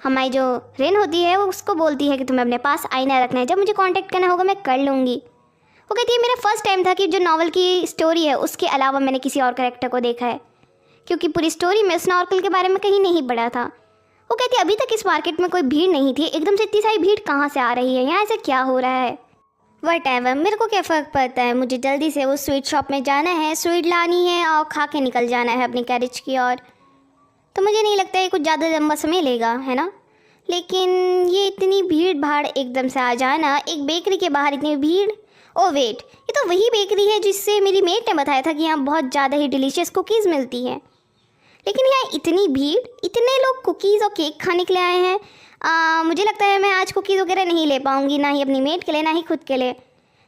हमारी जो रेन होती है वो उसको बोलती है कि तुम्हें अपने पास आईना रखना है, जब मुझे कांटेक्ट करना होगा मैं कर लूँगी। वो कहती है मेरा फर्स्ट टाइम था कि जो नॉवल की स्टोरी है उसके अलावा मैंने किसी और कैरेक्टर को देखा है, क्योंकि पूरी स्टोरी में उसने ऑर्कल के बारे में कहीं नहीं पढ़ा था। वो कहती है अभी तक इस मार्केट में कोई भीड़ नहीं थी, एकदम से इतनी सारी भीड़ कहाँ से आ रही है, यहाँ ऐसे क्या हो रहा है? व्हाटएवर, मेरे को क्या फ़र्क पड़ता है, मुझे जल्दी से वो स्वीट शॉप में जाना है, स्वीट लानी है और खा के निकल जाना है अपनी कैरेज की ओर। तो मुझे नहीं लगता है कुछ ज़्यादा लंबा समय लेगा, है ना? लेकिन ये इतनी भीड़ भाड़ एकदम से आ जाना, एक बेकरी के बाहर इतनी भीड़। ओ वेट, ये तो वही बेकरी है जिससे मेरी मेट ने बताया था कि यहाँ बहुत ज़्यादा ही डिलीशियस कुकीज़ मिलती हैं, लेकिन यहाँ इतनी भीड़, इतने लोग कुकीज़ और केक खाने के लिए आए हैं। मुझे लगता है मैं आज कुकीज़ वगैरह नहीं ले पाऊँगी, ना ही अपनी मेट के लिए ना ही खुद के लिए।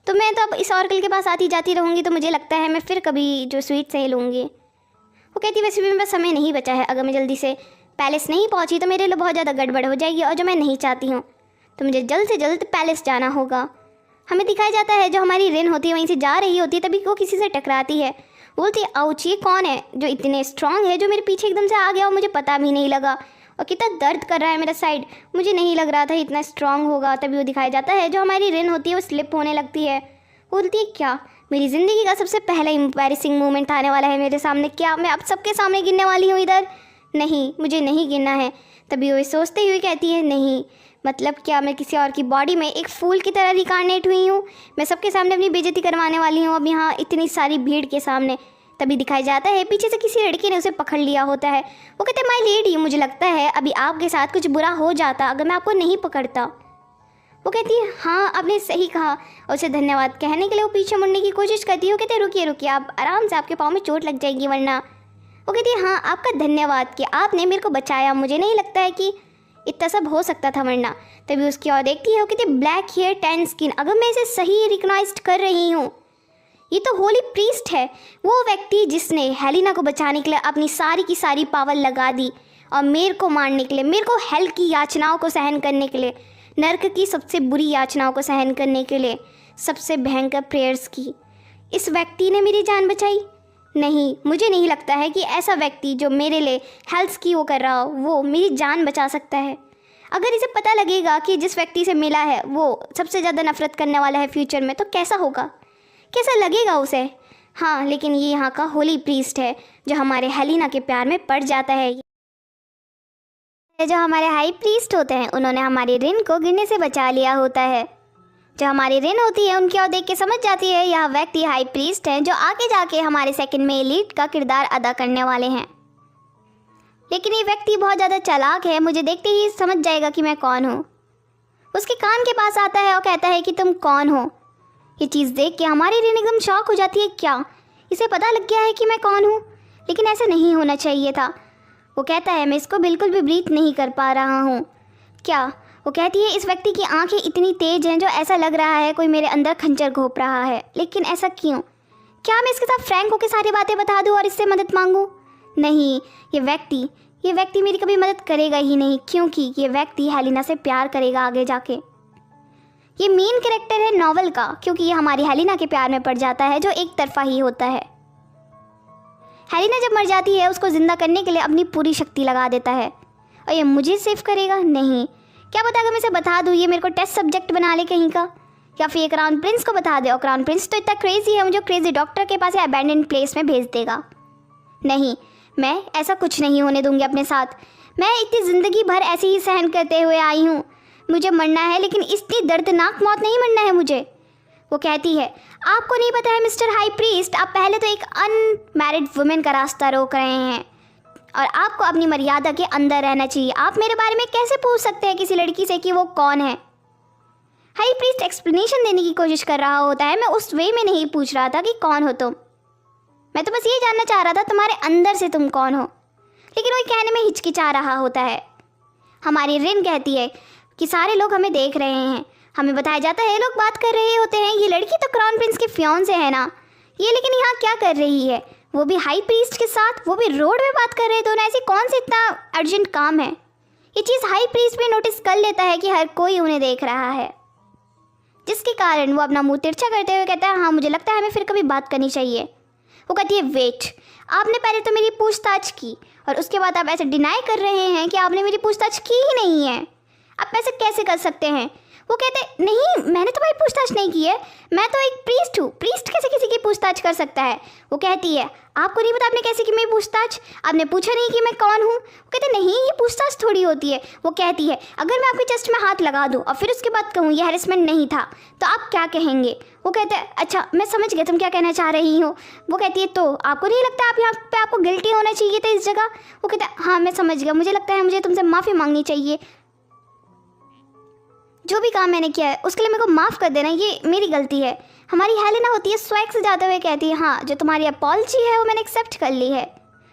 तो मैं तो अब इस ऑर्कल के पास आती जाती रहूँगी, तो मुझे लगता है मैं फिर कभी जो स्वीट से ही लूँगी। वो कहती वैसे भी मेरे पास समय नहीं बचा है, अगर मैं जल्दी से पैलेस नहीं पहुंची तो मेरे लिए बहुत ज़्यादा गड़बड़ हो जाएगी और जो मैं नहीं चाहती हूँ। तो मुझे जल्द से जल्द पैलेस जाना होगा। हमें दिखाया जाता है जो हमारी रिन होती है वहीं से जा रही होती है, तभी वो किसी से टकराती है। बोलती है आउच, ये कौन है जो इतने स्ट्रांग है, जो मेरे पीछे एकदम से आ गया और मुझे पता भी नहीं लगा, और कितना दर्द कर रहा है मेरा साइड। मुझे नहीं लग रहा था इतना स्ट्रांग होगा। तभी वो दिखाया जाता है जो हमारी रिन होती है वो स्लिप होने लगती है। बोलती है क्या मेरी ज़िंदगी का सबसे पहला एम्बैरेसिंग मोमेंट आने वाला है मेरे सामने? क्या मैं अब सबके सामने गिरने वाली हूँ इधर? नहीं, मुझे नहीं गिरना है। तभी वो सोचते हुए कहती है नहीं, मतलब क्या मैं किसी और की बॉडी में एक फूल की तरह रिकार्नेट हुई हूँ? मैं सबके सामने अपनी बेइज्जती करवाने वाली हूँ अब यहाँ इतनी सारी भीड़ के सामने। तभी दिखाया जाता है पीछे से किसी लड़के ने उसे पकड़ लिया होता है। वो कहते हैं माय लेडी, मुझे लगता है अभी आपके साथ कुछ बुरा हो जाता अगर मैं आपको नहीं पकड़ता। वो कहती है हाँ आपने सही कहा, और उसे धन्यवाद कहने के लिए वो पीछे मुड़ने की कोशिश करती है। वो कहते हैं रुकिए रुकिए, आप आराम से, आपके पाँव में चोट लग जाएगी वरना। वो कहती है हाँ आपका धन्यवाद कि आपने मेरे को बचाया, मुझे नहीं लगता है कि इतना सब हो सकता था वरना। तभी उसकी ओर देखती है। वो कहती है ब्लैक हेयर टैन स्किन, अगर मैं इसे सही रिकॉग्नाइज कर रही हूँ, ये तो होली प्रीस्ट है, वो व्यक्ति जिसने हेलिना को बचाने के लिए अपनी सारी की सारी पावर लगा दी और मेरे को मारने के लिए, मेरे को हेल की याचनाओं को सहन करने के लिए, नर्क की सबसे बुरी याचनाओं को सहन करने के लिए, सबसे भयंकर प्रेयर्स की, इस व्यक्ति ने मेरी जान बचाई। नहीं, मुझे नहीं लगता है कि ऐसा व्यक्ति जो मेरे लिए हेल्थ की वो कर रहा हो वो मेरी जान बचा सकता है। अगर इसे पता लगेगा कि जिस व्यक्ति से मिला है वो सबसे ज़्यादा नफरत करने वाला है फ्यूचर में, तो कैसा होगा, कैसा लगेगा उसे? हाँ, लेकिन ये यहाँ का होली प्रीस्ट है जो हमारे हेलिना के प्यार में पड़ जाता है। जो हमारे हाई प्रीस्ट होते हैं उन्होंने हमारी रिन को गिरने से बचा लिया होता है। जो हमारी रिन होती है उनकी ओर देख के समझ जाती है यह व्यक्ति हाई प्रीस्ट हैं जो आगे जाके हमारे सेकंड में एलीट का किरदार अदा करने वाले हैं। लेकिन ये व्यक्ति बहुत ज़्यादा चालाक है, मुझे देखते ही समझ जाएगा कि मैं कौन हूँ। उसके कान के पास आता है और कहता है कि तुम कौन हो। ये चीज़ देख के हमारी रिन एकदम शॉक हो जाती है। क्या इसे पता लग गया है कि मैं कौन हूँ? लेकिन ऐसा नहीं होना चाहिए था। वो कहता है मैं इसको बिल्कुल भी ब्रीथ नहीं कर पा रहा हूँ। क्या? वो कहती है इस व्यक्ति की आंखें इतनी तेज हैं जो ऐसा लग रहा है कोई मेरे अंदर खंजर घोंप रहा है। लेकिन ऐसा क्यों? क्या मैं इसके साथ फ्रैंक होकर सारी बातें बता दूँ और इससे मदद मांगूँ? नहीं, ये व्यक्ति मेरी कभी मदद करेगा ही नहीं, क्योंकि ये व्यक्ति हेलिना से प्यार करेगा आगे जाके। ये मेन कैरेक्टर है नॉवल का, क्योंकि ये हमारी हेलिना के प्यार में पड़ जाता है जो एक तरफा ही होता है। हेलिना जब मर जाती है उसको ज़िंदा करने के लिए अपनी पूरी शक्ति लगा देता है, और ये मुझे सेव करेगा? नहीं, क्या पता अगर मैं इसे बता दूँ ये मेरे को टेस्ट सब्जेक्ट बना ले कहीं का, या फिर क्राउन प्रिंस को बता दे और क्राउन प्रिंस तो इतना क्रेजी है मुझे क्रेजी डॉक्टर के पास या अबैंडन प्लेस में भेज देगा। नहीं, मैं ऐसा कुछ नहीं होने दूंगी अपने साथ। मैं इतनी ज़िंदगी भर ऐसे ही सहन करते हुए आई हूँ, मुझे मरना है लेकिन इतनी दर्दनाक मौत नहीं मरना है मुझे। वो कहती है आपको नहीं पता है मिस्टर हाई प्रीस्ट, आप पहले तो एक अनमैरिड वुमेन का रास्ता रोक रहे हैं और आपको अपनी मर्यादा के अंदर रहना चाहिए। आप मेरे बारे में कैसे पूछ सकते हैं किसी लड़की से कि वो कौन है? हाई प्रीस्ट एक्सप्लेनेशन देने की कोशिश कर रहा होता है। मैं उस वे में नहीं पूछ रहा था कि कौन हो तुम, मैं तो बस ये जानना चाह रहा था तुम्हारे अंदर से तुम कौन हो। लेकिन वो कहने में हिचकिचा रहा होता है। हमारी रिन कहती है कि सारे लोग हमें देख रहे हैं। हमें बताया जाता है लोग बात कर रहे होते हैं ये लड़की तो क्राउन प्रिंस के फियांसे है ना, ये लेकिन यहाँ क्या कर रही है, वो भी हाई प्रीस्ट के साथ, वो भी रोड में बात कर रहे दोनों। ऐसी कौन सी इतना अर्जेंट काम है? ये चीज़ हाई प्रीस्ट भी नोटिस कर लेता है कि हर कोई उन्हें देख रहा है, जिसके कारण वो अपना मुंह तिरछा करते हुए कहता है हाँ मुझे लगता है हमें फिर कभी बात करनी चाहिए। वो कहती है वेट, आपने पहले तो मेरी पूछताछ की और उसके बाद आप ऐसे डिनाई कर रहे हैं कि आपने मेरी पूछताछ की ही नहीं है। आप ऐसे कैसे कर सकते हैं? वो कहते नहीं, मैंने तुम्हारी पूछताछ नहीं की है, मैं तो एक प्रीस्ट हूँ, प्रीस्ट कैसे किसी की पूछताछ कर सकता है? वो कहती है आपको नहीं पता आपने कैसे की मेरी पूछताछ, आपने पूछा नहीं कि मैं कौन हूँ। वो कहते नहीं, ये पूछताछ थोड़ी होती है। वो कहती है अगर मैं आपके चेस्ट में हाथ लगा दूँ और फिर उसके बाद कहूँ ये हैरेसमेंट नहीं था तो आप क्या कहेंगे? वो कहते हैं अच्छा मैं समझ गया तुम क्या कहना चाह रही हो। वो कहती है तो आपको नहीं लगता आप यहाँ पे आपको गिल्टी होना चाहिए था इस जगह? वो कहता है हाँ मैं समझ गया, मुझे लगता है मुझे तुमसे माफ़ी मांगनी चाहिए, जो भी काम मैंने किया है उसके लिए मेरे को माफ़ कर देना, ये मेरी गलती है। हमारी हेलेना होती है स्वैग से जाते हुए कहती है हाँ जो तुम्हारी अपॉलजी है वो मैंने एक्सेप्ट कर ली है।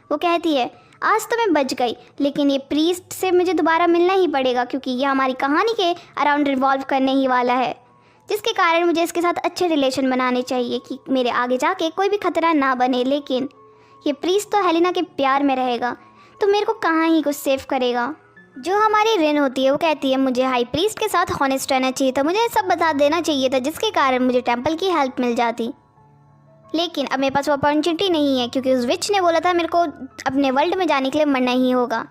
वो कहती है आज तो मैं बच गई, लेकिन ये प्रीस्ट से मुझे दोबारा मिलना ही पड़ेगा क्योंकि ये हमारी कहानी के अराउंड रिवॉल्व करने ही वाला है, जिसके कारण मुझे इसके साथ अच्छे रिलेशन बनाने चाहिए कि मेरे आगे जाके कोई भी खतरा ना बने। लेकिन ये प्रीस्ट तो हेलेना के प्यार में रहेगा, तो मेरे को कहाँ ही कुछ सेव करेगा। जो हमारी रिन होती है वो कहती है मुझे हाई प्रीस्ट के साथ हॉनेस्ट रहना चाहिए था, मुझे सब बता देना चाहिए था जिसके कारण मुझे टेंपल की हेल्प मिल जाती। लेकिन अब मेरे पास वो अपॉर्चुनिटी नहीं है क्योंकि उस विच ने बोला था मेरे को अपने वर्ल्ड में जाने के लिए मरना ही होगा।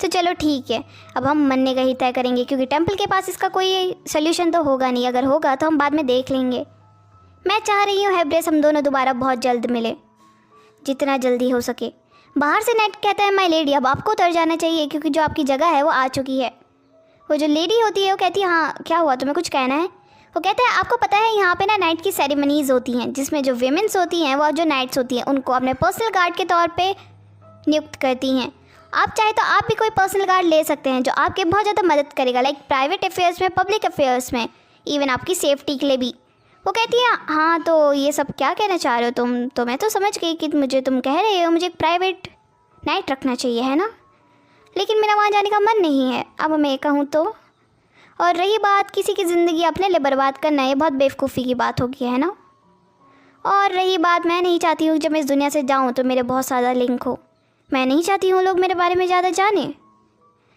तो चलो ठीक है, अब हम मरने का ही तय करेंगे क्योंकि टेंपल के पास इसका कोई सोल्यूशन तो होगा नहीं, अगर होगा तो हम बाद में देख लेंगे। मैं चाह रही हूँ हैब्रेस हम दोनों दोबारा बहुत जल्द मिले, जितना जल्दी हो सके। बाहर से नेट कहता है माय लेडी अब आपको उतर जाना चाहिए क्योंकि जो आपकी जगह है वो आ चुकी है। वो जो लेडी होती है वो कहती है हाँ क्या हुआ, तुम्हें कुछ कहना है? वो कहता है आपको पता है यहाँ पे ना नाइट की सेरेमनीज़ होती हैं जिसमें जो वीमेंस होती हैं वो जो नाइट्स होती हैं उनको अपने पर्सनल गार्ड के तौर पे नियुक्त करती हैं। आप चाहे तो आप भी कोई पर्सनल गार्ड ले सकते हैं जो आपके बहुत ज़्यादा मदद करेगा, लाइक प्राइवेट अफेयर्स में, पब्लिक अफेयर्स में, इवन आपकी सेफ्टी के लिए भी। वो कहती है हाँ तो ये सब क्या कहना चाह रहे हो तुम? तो मैं तो समझ गई कि मुझे तुम कह रहे हो मुझे एक प्राइवेट नाइट रखना चाहिए, है ना? लेकिन मेरा वहाँ जाने का मन नहीं है। अब मैं कहूँ तो, और रही बात किसी की ज़िंदगी अपने लिए बर्बाद करना, ये बहुत बेवकूफ़ी की बात होगी, है ना? और रही बात मैं नहीं चाहती हूँ जब मैं इस दुनिया से जाऊँ तो मेरे बहुत ज़्यादा लिंक हो, मैं नहीं चाहती हूँ लोग मेरे बारे में ज़्यादा जाने।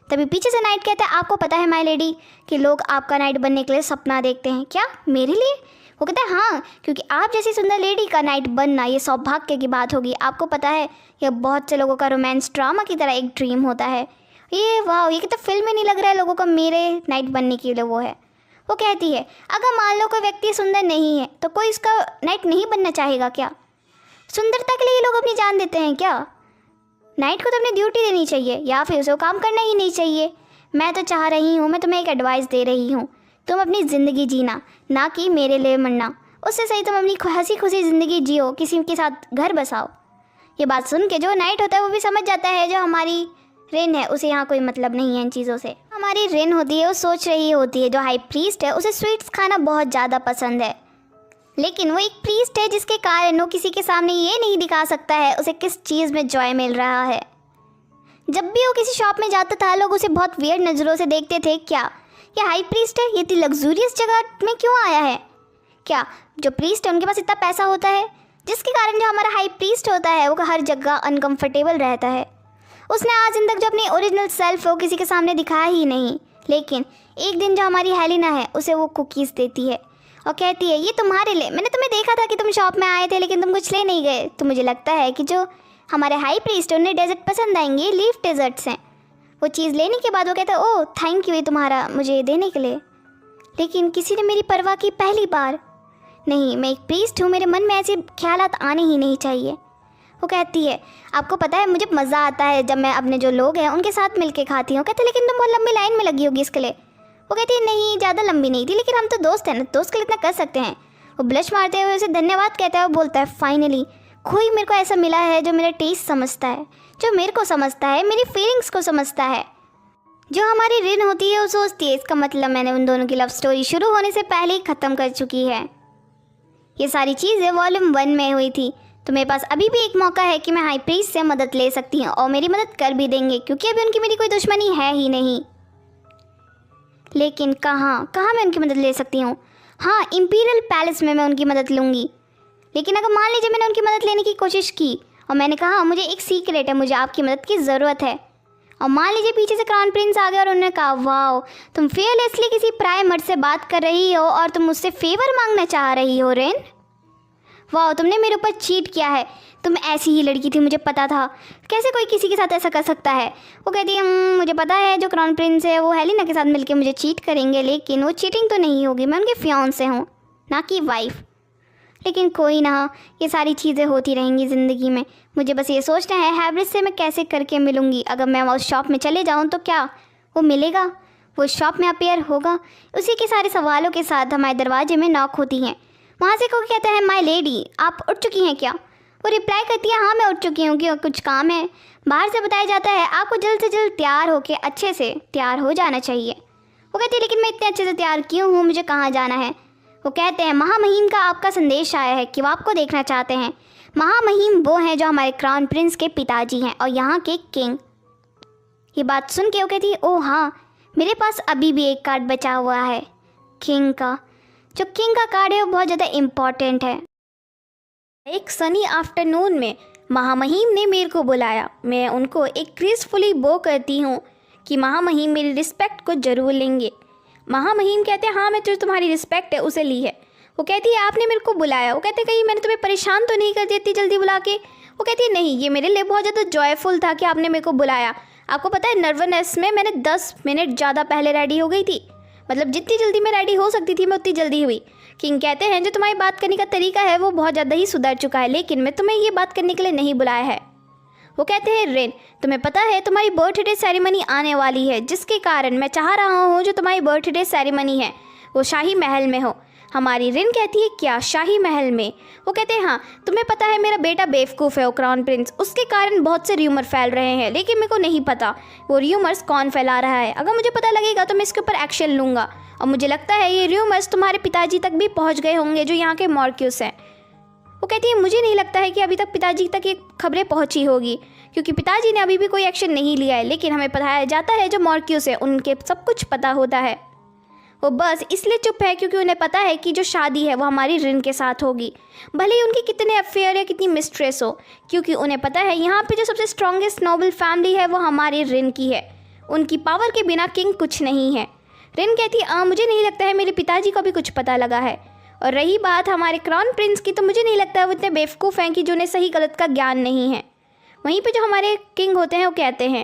तभी पीछे से नाइट कहता है आपको पता है माय लेडी कि लोग आपका नाइट बनने के लिए सपना देखते हैं। क्या मेरे लिए? वो कहता है हाँ, क्योंकि आप जैसी सुंदर लेडी का नाइट बनना ये सौभाग्य की बात होगी। आपको पता है यह बहुत से लोगों का रोमांस ड्रामा की तरह एक ड्रीम होता है। ये वाह, ये तो फिल्म में नहीं लग रहा है लोगों का मेरे नाइट बनने के लिए वो है। वो कहती है अगर मान लो कोई व्यक्ति सुंदर नहीं है तो कोई इसका नाइट नहीं बनना चाहेगा क्या? सुंदरता के लिए ये लोग अपनी जान देते हैं क्या? नाइट को तो अपनी ड्यूटी देनी चाहिए या फिर उसे काम करना ही नहीं चाहिए। मैं तो चाह रही हूँ, मैं तुम्हें एक एडवाइस दे रही हूँ, तुम अपनी ज़िंदगी जीना, ना कि मेरे लिए मरना। उससे सही तुम अपनी हंसी खुशी ज़िंदगी जियो, किसी के साथ घर बसाओ। ये बात सुन के जो नाइट होता है वो भी समझ जाता है जो हमारी रिन है उसे यहाँ कोई मतलब नहीं है इन चीज़ों से। हमारी रिन होती है वो सोच रही होती है जो हाई प्रीस्ट है उसे स्वीट्स खाना बहुत ज़्यादा पसंद है, लेकिन वो एक प्रीस्ट है जिसके कारण वो किसी के सामने ये नहीं दिखा सकता है उसे किस चीज़ में जॉय मिल रहा है। जब भी वो किसी शॉप में जाता था लोग उसे बहुत वियर्ड नज़रों से देखते थे। क्या ये हाई प्रीस्ट है? ये इतनी लग्जूरियस जगह में क्यों आया है? क्या जो प्रीस्ट है उनके पास इतना पैसा होता है जिसके कारण जो हमारा हाई प्रीस्ट होता है वो हर जगह अनकंफर्टेबल रहता है? उसने आज दिन तक जो अपनी ओरिजिनल सेल्फ है वो किसी के सामने दिखाया ही नहीं, लेकिन एक दिन जो हमारी हेलिना है उसे वो कुकीज़ देती है और कहती है ये तुम्हारे लिए, मैंने तुम्हें देखा था कि तुम शॉप में आए थे लेकिन तुम कुछ ले नहीं गए। तो मुझे लगता है कि जो हमारे हाई प्रीस्ट उन्हें डेजर्ट पसंद आएंगे, लीफ डेजर्ट्स हैं। वो चीज़ लेने के बाद वो कहता है ओह थैंक यू ये तुम्हारा मुझे देने के लिए, लेकिन किसी ने मेरी परवाह की पहली बार नहीं। मैं एक प्रीस्ट हूँ, मेरे मन में ऐसे ख्यालात आने ही नहीं चाहिए। वो कहती है आपको पता है मुझे मज़ा आता है जब मैं अपने जो लोग हैं उनके साथ मिलके खाती हूँ। कहते लेकिन तुम बहुत लंबी लाइन में लगी होगी इसके लिए। वो कहती है नहीं ज़्यादा लंबी नहीं थी, लेकिन हम तो दोस्त हैं ना, दोस्त के लिए इतना कर सकते हैं। वो ब्लश मारते हुए उसे धन्यवाद कहता है। वो बोलता है फाइनली कोई मेरे को ऐसा मिला है जो मेरा टेस्ट समझता है, जो मेरे को समझता है, मेरी फीलिंग्स को समझता है। जो हमारी रिन होती है वो सोचती है इसका मतलब मैंने उन दोनों की लव स्टोरी शुरू होने से पहले ही ख़त्म कर चुकी है। ये सारी चीज़ें वॉल्यूम 1 में हुई थी, तो मेरे पास अभी भी एक मौका है कि मैं हाई प्रीस्ट से मदद ले सकती हूँ और मेरी मदद कर भी देंगे क्योंकि अभी उनकी मेरी कोई दुश्मनी है ही नहीं। लेकिन कहाँ मैं उनकी मदद ले सकती हूँ? हाँ, इंपीरियल पैलेस में मैं उनकी मदद लूँगी। लेकिन अगर मान लीजिए मैंने उनकी मदद लेने की कोशिश की और मैंने कहा मुझे एक सीक्रेट है, मुझे आपकी मदद की ज़रूरत है, और मान लीजिए पीछे से क्राउन प्रिंस आ गया और उन्होंने कहा वाओ तुम फियरलेसली किसी प्राय मर्द से बात कर रही हो और तुम मुझसे फेवर मांगना चाह रही हो रेन, वाह तुमने मेरे ऊपर चीट किया है, तुम ऐसी ही लड़की थी, मुझे पता था, कैसे कोई किसी के साथ ऐसा कर सकता है। वो कहती है मुझे पता है जो क्राउन प्रिंस है वो हेलिना के साथ मिलकर मुझे चीट करेंगे, लेकिन वो चीटिंग तो नहीं होगी, मैं उनके फियांसे हूँ ना कि वाइफ। लेकिन कोई ना, ये सारी चीज़ें होती रहेंगी ज़िंदगी में, मुझे बस ये सोचना है हैब्रिस से मैं कैसे करके मिलूँगी। अगर मैं उस शॉप में चले जाऊँ तो क्या वो मिलेगा, वो शॉप में अपेयर होगा? उसी के सारे सवालों के साथ हमारे दरवाजे में नॉक होती हैं। वहाँ से कोई कहता है माय लेडी आप उठ चुकी हैं क्या? वो रिप्लाई करती है हाँ मैं उठ चुकी हूँ, क्योंकि कुछ काम है। बाहर से बताया जाता है आपको जल्द से जल्द तैयार होकर अच्छे से तैयार हो जाना चाहिए। वो कहती है लेकिन मैं इतने अच्छे से तैयार क्यों हूँ, मुझे कहाँ जाना है? वो कहते हैं महामहिम का आपका संदेश आया है कि वो आपको देखना चाहते हैं। महामहिम वो हैं जो हमारे क्राउन प्रिंस के पिताजी हैं और यहाँ के किंग। ये बात सुन के वो कहती है ओह हाँ, मेरे पास अभी भी एक कार्ड बचा हुआ है किंग का। जो किंग का कार्ड है वो बहुत ज़्यादा इम्पॉर्टेंट है। एक सनी आफ्टरनून में महामहिम ने मेरे को बुलाया। मैं उनको एक ग्रेसफुली बो करती हूँ कि महामहिम मेरी रिस्पेक्ट को ज़रूर लेंगे। महामहिम कहते हैं हाँ, मैं जो तुम्हारी रिस्पेक्ट है उसे ली है। वो कहती है आपने मेरे को बुलाया। वो कहते कहीं मैंने तुम्हें परेशान तो नहीं कर दी इतनी जल्दी बुला के। वो कहती है नहीं, ये मेरे लिए बहुत ज़्यादा जॉयफुल था कि आपने मेरे को बुलाया। आपको पता है नर्वसनेस में मैंने 10 मिनट ज़्यादा पहले रेडी हो गई थी, मतलब जितनी जल्दी मैं रेडी हो सकती थी मैं उतनी जल्दी हुई। किंग कहते हैं जो तुम्हारी बात करने का तरीका है वो बहुत ज़्यादा ही सुधर चुका है, लेकिन मैं तुम्हें ये बात करने के लिए नहीं बुलाया है। वो कहते हैं रेन, तुम्हें पता है तुम्हारी बर्थडे सेरेमनी आने वाली है, जिसके कारण मैं चाह रहा हूँ जो तुम्हारी बर्थडे सेरेमनी है वो शाही महल में हो। हमारी रिन कहती है क्या शाही महल में? वो कहते हैं हाँ, तुम्हें पता है मेरा बेटा बेवकूफ़ है, वो क्राउन प्रिंस, उसके कारण बहुत से र्यूमर फैल रहे हैं, लेकिन मेरे को नहीं पता वो र्यूमर्स कौन फैला रहा है। अगर मुझे पता लगेगा तो मैं इसके ऊपर एक्शन लूँगा, और मुझे लगता है ये र्यूमर्स तुम्हारे पिताजी तक भी पहुँच गए होंगे जो यहाँ के मॉर्क्यूस हैं। वो कहती है मुझे नहीं लगता है कि अभी तक पिताजी तक ये खबरें पहुँची होगी, क्योंकि पिताजी ने अभी भी कोई एक्शन नहीं लिया है, लेकिन हमें बताया जाता है जो मॉर्क्यूस है उनके सब कुछ पता होता है। वो बस इसलिए चुप है क्योंकि उन्हें पता है कि जो शादी है वो हमारी रिन के साथ होगी, भले ही उनकी कितने अफेयर या कितनी मिस्ट्रेस हो, क्योंकि उन्हें पता है यहाँ पे जो सबसे स्ट्रॉन्गेस्ट नोबल फैमिली है वो हमारी रिन की है। उनकी पावर के बिना किंग कुछ नहीं है। रिन कहती है मुझे नहीं लगता है मेरे पिताजी को भी कुछ पता लगा है, और रही बात हमारे क्राउन प्रिंस की, तो मुझे नहीं लगता है वो इतने बेवकूफ़ हैं कि जो उन्हें सही गलत का ज्ञान नहीं है। वहीं पे जो हमारे किंग होते हैं वो कहते हैं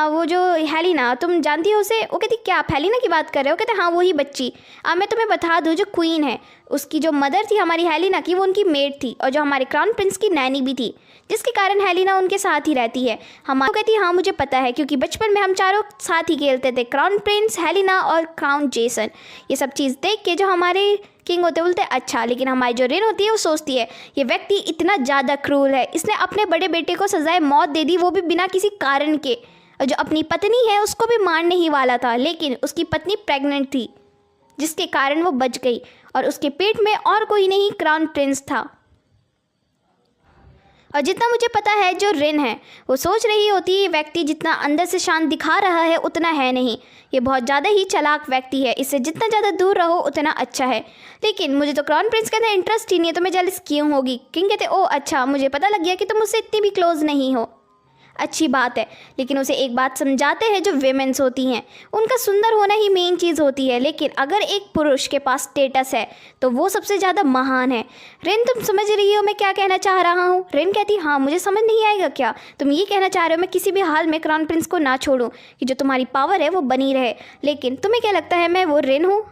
वो जो हेलिना, तुम जानती हो उसे? वो कहती क्या आप हेलिना की बात कर रहे हो? कहते हाँ वही बच्ची। मैं तुम्हें बता दूँ जो क्वीन है उसकी जो मदर थी हमारी हेलिना की, वो उनकी मेड थी, और जो हमारे क्राउन प्रिंस की नैनी भी थी, जिसके कारण हेलिना उनके साथ ही रहती है। हम कहती है हाँ मुझे पता है, क्योंकि बचपन में हम चारों साथ ही खेलते थे, क्राउन प्रिंस, हेलिना और क्राउन जेसन। ये सब चीज़ देख के जो हमारे किंग होते बोलते अच्छा, लेकिन हमारी जो रिन होती है वो सोचती है ये व्यक्ति इतना ज़्यादा क्रूर है, इसने अपने बड़े बेटे को सजाए मौत दे दी, वो भी बिना किसी कारण के, और जो अपनी पत्नी है उसको भी मारने ही वाला था, लेकिन उसकी पत्नी प्रेग्नेंट थी जिसके कारण वो बच गई, और उसके पेट में और कोई नहीं क्राउन प्रिंस था। और जितना मुझे पता है जो रिन है वो सोच रही होती है ये व्यक्ति जितना अंदर से शांत दिखा रहा है उतना है नहीं, ये बहुत ज़्यादा ही चालाक व्यक्ति है, इससे जितना ज़्यादा दूर रहो उतना अच्छा है। लेकिन मुझे तो क्राउन प्रिंस के अंदर इंटरेस्ट ही नहीं है, तो मैं जेलस क्यों होगी? किंग कहते ओ अच्छा, मुझे पता लग गया कि तुम मुझसे इतनी भी क्लोज नहीं हो। अच्छी बात है, लेकिन उसे एक बात समझाते हैं जो वीमेंस होती हैं उनका सुंदर होना ही मेन चीज़ होती है, लेकिन अगर एक पुरुष के पास स्टेटस है तो वो सबसे ज़्यादा महान है। रिन तुम समझ रही हो मैं क्या कहना चाह रहा हूँ? रिन कहती हाँ मुझे समझ नहीं आएगा क्या? तुम ये कहना चाह रहे हो मैं किसी भी हाल में क्राउन प्रिंस को ना छोड़ूं कि जो तुम्हारी पावर है वो बनी रहे, लेकिन तुम्हें क्या लगता है मैं वो रिन हूँ?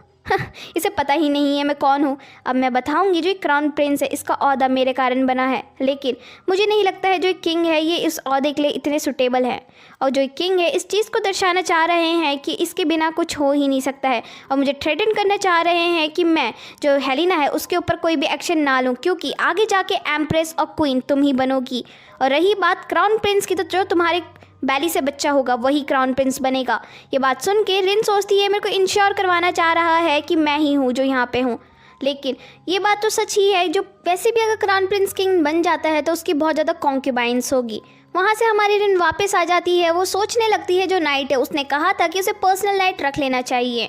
इसे पता ही नहीं है मैं कौन हूँ। अब मैं बताऊंगी जो क्राउन प्रिंस है इसका ओहदा मेरे कारण बना है, लेकिन मुझे नहीं लगता है जो किंग है ये इस ओहदे के लिए इतने सुटेबल है, और जो किंग है इस चीज़ को दर्शाना चाह रहे हैं कि इसके बिना कुछ हो ही नहीं सकता है, और मुझे थ्रेटन करना चाह रहे हैं कि मैं जो हेलिना है उसके ऊपर कोई भी एक्शन ना लूँ, क्योंकि आगे जाके एम्प्रेस और क्वीन तुम ही बनोगी। और रही बात क्राउन प्रिंस की, तो जो तुम्हारे बैली से बच्चा होगा वही क्राउन प्रिंस बनेगा। ये बात सुन के रिन सोचती है मेरे को इंश्योर करवाना चाह रहा है कि मैं ही हूँ जो यहाँ पे हूँ, लेकिन ये बात तो सच ही है, जो वैसे भी अगर क्राउन प्रिंस किंग बन जाता है तो उसकी बहुत ज़्यादा कॉन्क्यूबाइंस होगी। वहाँ से हमारी रिन वापस आ जाती है, वो सोचने लगती है जो नाइट है उसने कहा था कि उसे पर्सनल नाइट रख लेना चाहिए।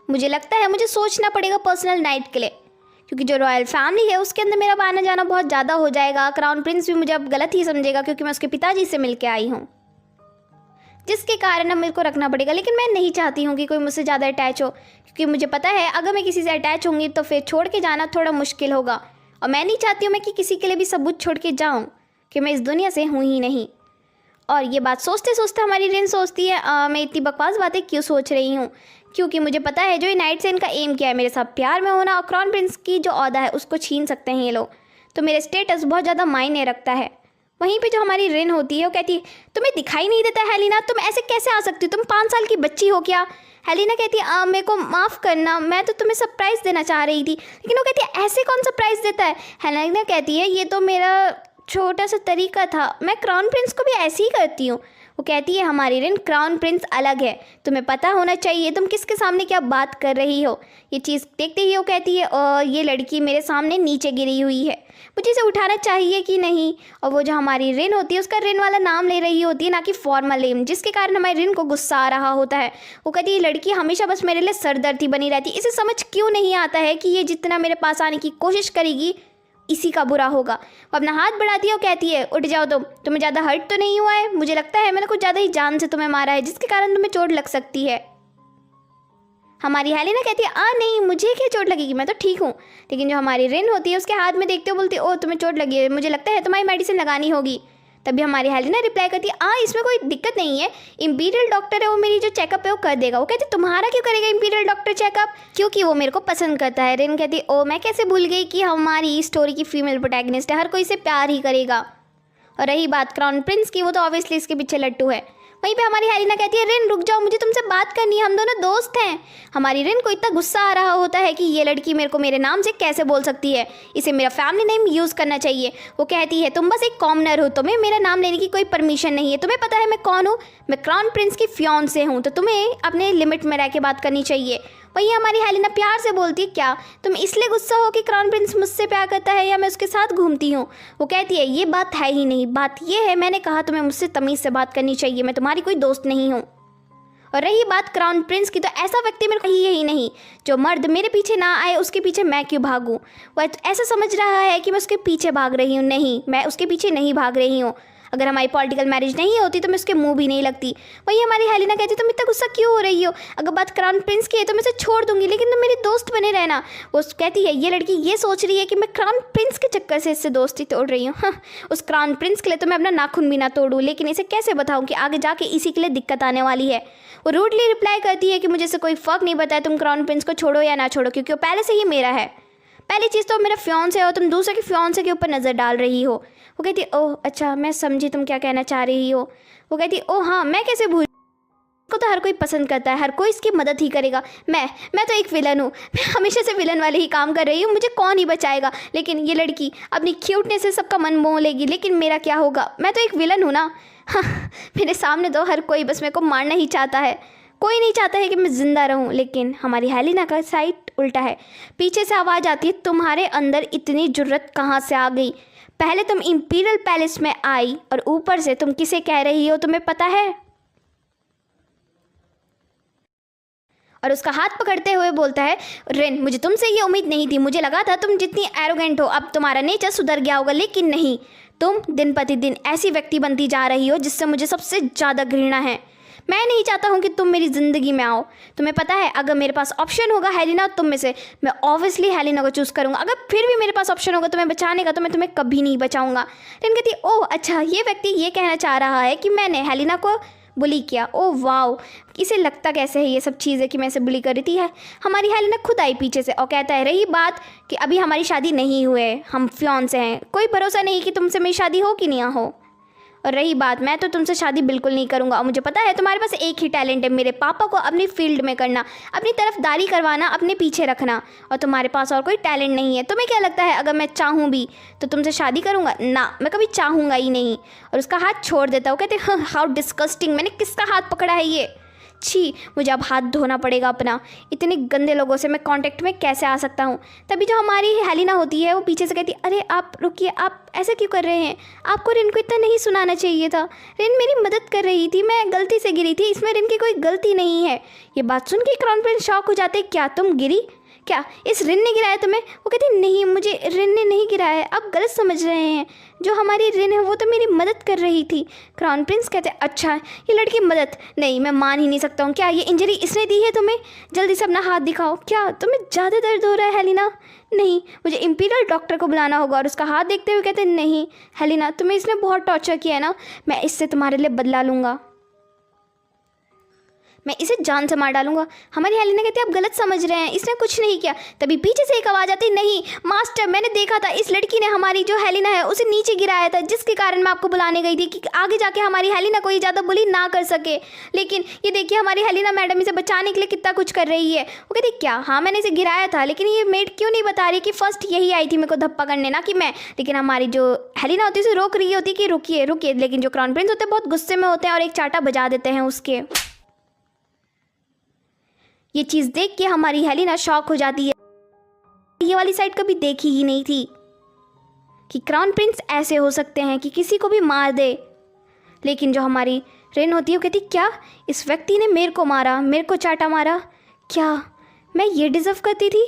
मुझे लगता है मुझे सोचना पड़ेगा पर्सनल नाइट के लिए, क्योंकि जो रॉयल फैमिली है उसके अंदर मेरा आना जाना बहुत ज़्यादा हो जाएगा। क्राउन प्रिंस भी मुझे अब गलत ही समझेगा क्योंकि मैं उसके पिताजी से मिल के आई हूँ, जिसके कारण अब मेरे को रखना पड़ेगा। लेकिन मैं नहीं चाहती हूँ कि कोई मुझसे ज़्यादा अटैच हो, क्योंकि मुझे पता है अगर मैं किसी से अटैच होंगी तो फिर छोड़ के जाना थोड़ा मुश्किल होगा, और मैं नहीं चाहती हूँ मैं कि किसी के लिए भी सबूत छोड़ के जाऊँ कि मैं इस दुनिया से हूँ ही नहीं। और ये बात सोचते सोचते हमारी रिन सोचती है मैं इतनी बकवास बातें क्यों सोच रही हूँ, क्योंकि मुझे पता है जो ये नाइट से इनका एम क्या है, मेरे साथ प्यार में होना और क्राउन प्रिंस की जो ओहदा है उसको छीन सकते हैं ये लोग, तो मेरे स्टेटस बहुत ज़्यादा मायने रखता है। वहीं पे जो हमारी रिन होती है वो कहती है तुम्हें दिखाई नहीं देता हेलिना, तुम ऐसे कैसे आ सकती हो, तुम 5 साल की बच्ची हो क्या? हेलिना कहती है मेरे को माफ़ करना, मैं तो तुम्हें सरप्राइज़ देना चाह रही थी। लेकिन वो कहती है ऐसे कौन सरप्राइज़ देता है? हेलिना कहती है ये तो मेरा छोटा सा तरीका था, मैं क्राउन प्रिंस को भी ऐसे ही करती हूँ। वो कहती है हमारी रिन क्राउन प्रिंस अलग है, तुम्हें पता होना चाहिए तुम किसके सामने क्या बात कर रही हो। ये चीज़ देखते ही वो कहती है और ये लड़की मेरे सामने नीचे गिरी हुई है, मुझे इसे उठाना चाहिए कि नहीं? और वो जो हमारी रिन होती है उसका रिन वाला नाम ले रही होती है ना कि फॉर्मल नेम, जिसके कारण हमारी रिन को गुस्सा आ रहा होता है। वो कहती है ये लड़की हमेशा बस मेरे लिए सरदर्द ही बनी रहती है, इसे समझ क्यों नहीं आता है कि ये जितना मेरे पास आने की कोशिश करेगी इसी का बुरा होगा। वो अपना हाथ बढ़ाती है और कहती है उठ जाओ तुम्हें ज़्यादा हर्ट तो नहीं हुआ है? मुझे लगता है मैंने कुछ ज़्यादा ही जान से तुम्हें मारा है जिसके कारण तुम्हें चोट लग सकती है। हमारी हेलेना कहती है नहीं मुझे क्या चोट लगेगी, मैं तो ठीक हूँ। लेकिन जो हमारी रिन होती है उसके हाथ में देखते हो बोलती है ओह तुम्हें चोट लगी है, मुझे लगता है तुम्हारी मेडिसिन लगानी होगी। तभी हमारी हेलेना रिप्लाई करती है इसमें कोई दिक्कत नहीं है, इंपीरियल डॉक्टर है वो मेरी जो चेकअप है वो कर देगा। वो कहती है तुम्हारा क्यों करेगा इंपीरियल डॉक्टर चेकअप? क्योंकि वो मेरे को पसंद करता है। रिन कहती है ओ मैं कैसे भूल गई कि हमारी स्टोरी की फीमेल प्रोटैगनिस्ट है, हर कोई इसे प्यार ही करेगा। और रही बात क्राउन प्रिंस की, वो तो ऑब्वियसली इसके पीछे लट्टू है। वहीं पे हमारी हेलेना कहती है रिन रुक जाओ, मुझे तुमसे बात करनी है, हम दोनों दोस्त हैं। हमारी रिन को इतना गुस्सा आ रहा होता है कि ये लड़की मेरे को मेरे नाम से कैसे बोल सकती है, इसे मेरा फैमिली नेम यूज़ करना चाहिए। वो कहती है तुम बस एक कॉमनर हो, तुम्हें मेरा नाम लेने की कोई परमिशन नहीं है। तुम्हें पता है मैं कौन हूँ? मैं क्राउन प्रिंस की फियांसे हूँ, तो तुम्हें अपने लिमिट में रह के बात करनी चाहिए। वहीं हमारी हेलेना प्यार से बोलती है क्या तुम इसलिए गुस्सा हो कि क्राउन प्रिंस मुझसे प्यार करता है या मैं उसके साथ घूमती हूँ? वो कहती है ये बात है ही नहीं, बात ये है मैंने कहा तुम्हें मुझसे तमीज़ से बात करनी चाहिए, मैं तुम्हारी कोई दोस्त नहीं हूँ। और रही बात क्राउन प्रिंस की, तो ऐसा व्यक्ति मेरे को यही नहीं जो मर्द मेरे पीछे ना आए उसके पीछे मैं क्यों भागूँ। वह ऐसा समझ रहा है कि मैं उसके पीछे भाग रही हूँ, नहीं मैं उसके पीछे नहीं भाग रही हूँ। अगर हमारी पॉलिटिकल मैरिज नहीं होती तो मैं उसके मुंह भी नहीं लगती। वहीं हमारी हेलेना कहती तुम इतना गुस्सा क्यों हो रही हो? अगर बात क्राउन प्रिंस की है तो मैं इसे छोड़ दूंगी, लेकिन तुम मेरी दोस्त बने रहना। वो कहती है ये लड़की ये सोच रही है कि मैं क्राउन प्रिंस के चक्कर से इससे दोस्ती तोड़ रही हूँ। उस क्राउन प्रिंस के लिए तो मैं अपना नाखून भी ना तोड़ूँ, लेकिन इसे कैसे बताऊँ कि आगे जाके इसी के लिए दिक्कत आने वाली है। वो रूडली रिप्लाई करती है कि मुझे से कोई फ़र्क नहीं पता है तुम क्राउन प्रिंस को छोड़ो या ना छोड़ो, क्योंकि वो पहले से ही मेरा है। पहली चीज़ तो मेरा फियांसे है और तुम दूसरे के फियांसे के ऊपर नज़र डाल रही हो। वो कहती ओह अच्छा मैं समझी तुम क्या कहना चाह रही हो। वो कहती ओह हाँ मैं कैसे भूल को तो हर कोई पसंद करता है, हर कोई इसकी मदद ही करेगा। मैं तो एक विलन हूँ, मैं हमेशा से विलन वाले ही काम कर रही हूँ, मुझे कौन ही बचाएगा। लेकिन ये लड़की अपनी क्यूटनेस से सबका मन मोह लेगी, लेकिन मेरा क्या होगा, मैं तो एक विलन हूँ ना। हाँ मेरे सामने तो हर कोई बस मेरे को मारना ही चाहता है, कोई नहीं चाहता है कि मैं ज़िंदा रहूं। लेकिन हमारी हेलेना का साइड उल्टा है। पीछे से आवाज़ आती है तुम्हारे अंदर इतनी जुर्रत कहाँ से आ गई? पहले तुम इंपीरियल पैलेस में आई और ऊपर से तुम किसे कह रही हो तुम्हें पता है? और उसका हाथ पकड़ते हुए बोलता है रिन मुझे तुमसे ये उम्मीद नहीं थी, मुझे लगा था तुम जितनी एरोगेंट हो अब तुम्हारा नेचर सुधर गया होगा, लेकिन नहीं, तुम दिन प्रतिदिन ऐसी व्यक्ति बनती जा रही हो जिससे मुझे सबसे ज़्यादा घृणा है। मैं नहीं चाहता हूँ कि तुम मेरी ज़िंदगी में आओ। तुम्हें पता है अगर मेरे पास ऑप्शन होगा हेलेना तुम में से, मैं ऑब्वियसली हेलेना को चूज़ करूँगा। अगर फिर भी मेरे पास ऑप्शन होगा तुम्हें बचाने का तो मैं तुम्हें कभी नहीं बचाऊँगा। लेकिन कहती ओह अच्छा ये व्यक्ति ये कहना चाह रहा है कि मैंने हेलेना को बुली किया। ओह वाओ, इसे लगता कैसे है ये सब चीज़ें कि मैं इसे बुली कर रही थी। है हमारी हेलेना खुद आई पीछे से और कहता है रही बात कि अभी हमारी शादी नहीं हुए, हम फियांसे हैं, कोई भरोसा नहीं कि तुमसे मेरी शादी हो कि नहीं हो। और रही बात मैं तो तुमसे शादी बिल्कुल नहीं करूँगा और मुझे पता है तुम्हारे पास एक ही टैलेंट है, मेरे पापा को अपनी फील्ड में करना, अपनी तरफदारी करवाना, अपने पीछे रखना, और तुम्हारे पास और कोई टैलेंट नहीं है। तुम्हें क्या लगता है अगर मैं चाहूँ भी तो तुमसे शादी करूँगा? ना, मैं कभी चाहूँगा ही नहीं। और उसका हाथ छोड़ देता। वो कहते हाउ डिस्कस्टिंग, मैंने किसका हाथ पकड़ा है ये, छी मुझे अब हाथ धोना पड़ेगा अपना, इतने गंदे लोगों से मैं कांटेक्ट में कैसे आ सकता हूँ। तभी जो हमारी हेलेना होती है वो पीछे से कहती अरे आप रुकिए, आप ऐसा क्यों कर रहे हैं, आपको रिन को इतना नहीं सुनाना चाहिए था, रिन मेरी मदद कर रही थी, मैं गलती से गिरी थी, इसमें रिन की कोई गलती नहीं है। ये बात सुन के क्राउन प्रिंस शॉक हो जाते, क्या तुम गिरी, क्या इस रिन ने गिराया तुम्हें? वो कहती नहीं मुझे रिन ने नहीं गिराया है, आप गलत समझ रहे हैं, जो हमारी रिन है वो तो मेरी मदद कर रही थी। क्राउन प्रिंस कहते अच्छा ये लड़की मदद, नहीं मैं मान ही नहीं सकता हूँ, क्या ये इंजरी इसने दी है तुम्हें? जल्दी से अपना हाथ दिखाओ, क्या तुम्हें ज़्यादा दर्द हो रहा है हेलेना? नहीं मुझे इंपीरियल डॉक्टर को बुलाना होगा। और उसका हाथ देखते हुए कहते नहीं हेलेना तुम्हें इसने बहुत टॉर्चर किया है ना, मैं इससे तुम्हारे लिए बदला लूँगा, मैं इसे जान से मार डालूंगा। हमारी हेलेना कहती है आप गलत समझ रहे हैं, इसने कुछ नहीं किया। तभी पीछे से एक आवाज़ आती नहीं मास्टर मैंने देखा था इस लड़की ने हमारी जो हेलेना है उसे नीचे गिराया था, जिसके कारण मैं आपको बुलाने गई थी कि आगे जाके हमारी हेलेना को ये ज़्यादा बुली ना कर सके। लेकिन ये देखिए हमारी हेलेना मैडम इसे बचाने के लिए कितना कुछ कर रही है। वो कहती क्या हाँ मैंने इसे गिराया था, लेकिन ये मेड क्यों नहीं बता रही कि फर्स्ट यही आई थी मेरे को धप्पा करने, ना कि मैं। लेकिन हमारी जो हेलेना होती है उसे रोक रही होती कि रुकिए रुकिए, लेकिन जो क्राउन प्रिंस होते हैं बहुत गुस्से में होते हैं और एक चाटा बजा देते हैं उसके। ये चीज़ देख के हमारी हेलेना शॉक हो जाती है, ये वाली साइड कभी देखी ही नहीं थी कि क्राउन प्रिंस ऐसे हो सकते हैं कि किसी को भी मार दे। लेकिन जो हमारी रिन होती है वो कहती क्या इस व्यक्ति ने मेरे को मारा, मेरे को चाटा मारा, क्या मैं ये डिज़र्व करती थी?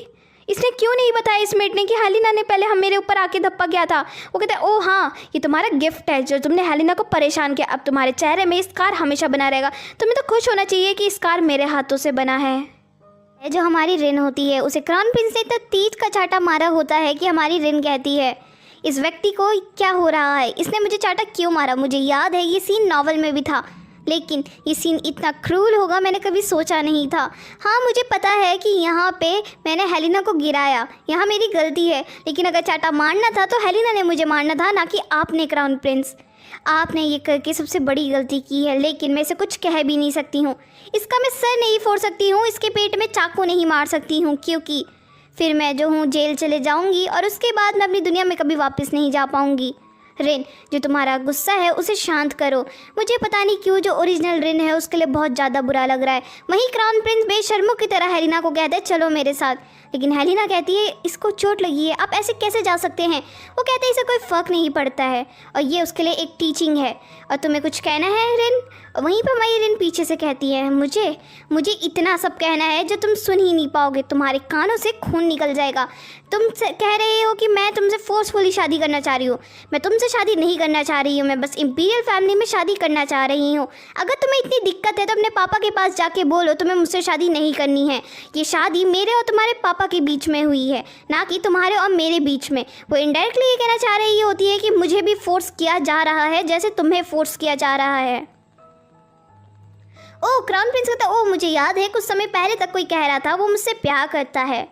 इसने क्यों नहीं बताया इस मेट ने कि हेलिना ने पहले हम मेरे ऊपर आके धप्पा किया था। वो कहता है ओ हाँ, ये तुम्हारा गिफ्ट है जो तुमने हेलिना को परेशान किया, अब तुम्हारे चेहरे में स्कार हमेशा बना रहेगा। तुम्हें तो खुश होना चाहिए कि स्कार मेरे हाथों से बना है। जो हमारी रिन होती है उसे क्राउन प्रिंस ने इतना तीर का चाटा मारा होता है कि हमारी रिन कहती है इस व्यक्ति को क्या हो रहा है, इसने मुझे चाटा क्यों मारा। मुझे याद है ये सीन नॉवल में भी था, लेकिन ये सीन इतना क्रूल होगा मैंने कभी सोचा नहीं था। हाँ मुझे पता है कि यहाँ पे मैंने हेलिना को गिराया, यहाँ मेरी गलती है, लेकिन अगर चाटा मारना था तो हेलिना ने मुझे मारना था, ना कि आपने क्राउन प्रिंस। आपने ये करके सबसे बड़ी गलती की है, लेकिन मैं इसे कुछ कह भी नहीं सकती हूँ। इसका मैं सर नहीं फोड़ सकती हूँ, इसके पेट में चाकू नहीं मार सकती हूँ, क्योंकि फिर मैं जो हूँ जेल चले जाऊँगी और उसके बाद मैं अपनी दुनिया में कभी वापस नहीं जा पाऊँगी। रिन, जो तुम्हारा गुस्सा है उसे शांत करो। मुझे पता नहीं क्यों जो ओरिजिनल रिन है उसके लिए बहुत ज़्यादा बुरा लग रहा है। वहीं क्राउन प्रिंस बेशर्मों की तरह हेलिना को कहता है चलो मेरे साथ, लेकिन हेलिना कहती है इसको चोट लगी है, आप ऐसे कैसे जा सकते हैं। वो कहते हैं इसे कोई फ़र्क नहीं पड़ता है और ये उसके लिए एक टीचिंग है। और तुम्हें कुछ कहना है रिन? वहीं पर हमारी रिन पीछे से कहती है मुझे इतना सब कहना है जो तुम सुन ही नहीं पाओगे, तुम्हारे कानों से खून निकल जाएगा। तुम कह रहे हो कि मैं तुमसे फोर्सफुली शादी करना चाह रही हूँ। मैं तुमसे शादी नहीं करना चाह रही हूँ, मैं बस इंपीरियल फैमिली में शादी करना चाह रही हूँ। अगर तुम्हें इतनी दिक्कत है तो अपने पापा के पास जाके बोलो तुम्हें मुझसे शादी नहीं करनी है। ये शादी मेरे और तुम्हारे पापा के बीच में हुई है, ना कि तुम्हारे और मेरे बीच में। वो इनडायरेक्टली ये कहना चाह रही होती है कि मुझे भी फोर्स किया जा रहा है जैसे तुम्हें फोर्स किया जा रहा है। ओह, क्राउन प्रिंस कहता है ओह मुझे याद है कुछ समय पहले तक कोई कह रहा था वो मुझसे प्यार करता है,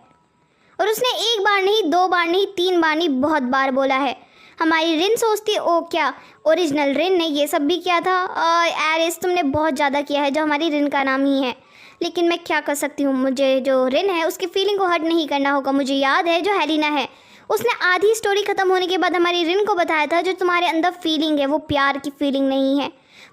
और उसने एक बार नहीं, दो बार नहीं, तीन बार नहीं, बहुत बार बोला है। हमारी रिन सोचती है ओ क्या ओरिजिनल रिन ने ये सब भी किया था। एरिस तुमने बहुत ज़्यादा किया है, जो हमारी रिन का नाम ही है, लेकिन मैं क्या कर सकती हूँ। मुझे जो रिन है उसकी फीलिंग को हर्ट नहीं करना होगा। मुझे याद है जो हेलिना है उसने आधी स्टोरी ख़त्म होने के बाद हमारी रिन को बताया था जो तुम्हारे अंदर फीलिंग है वो प्यार की फीलिंग नहीं है,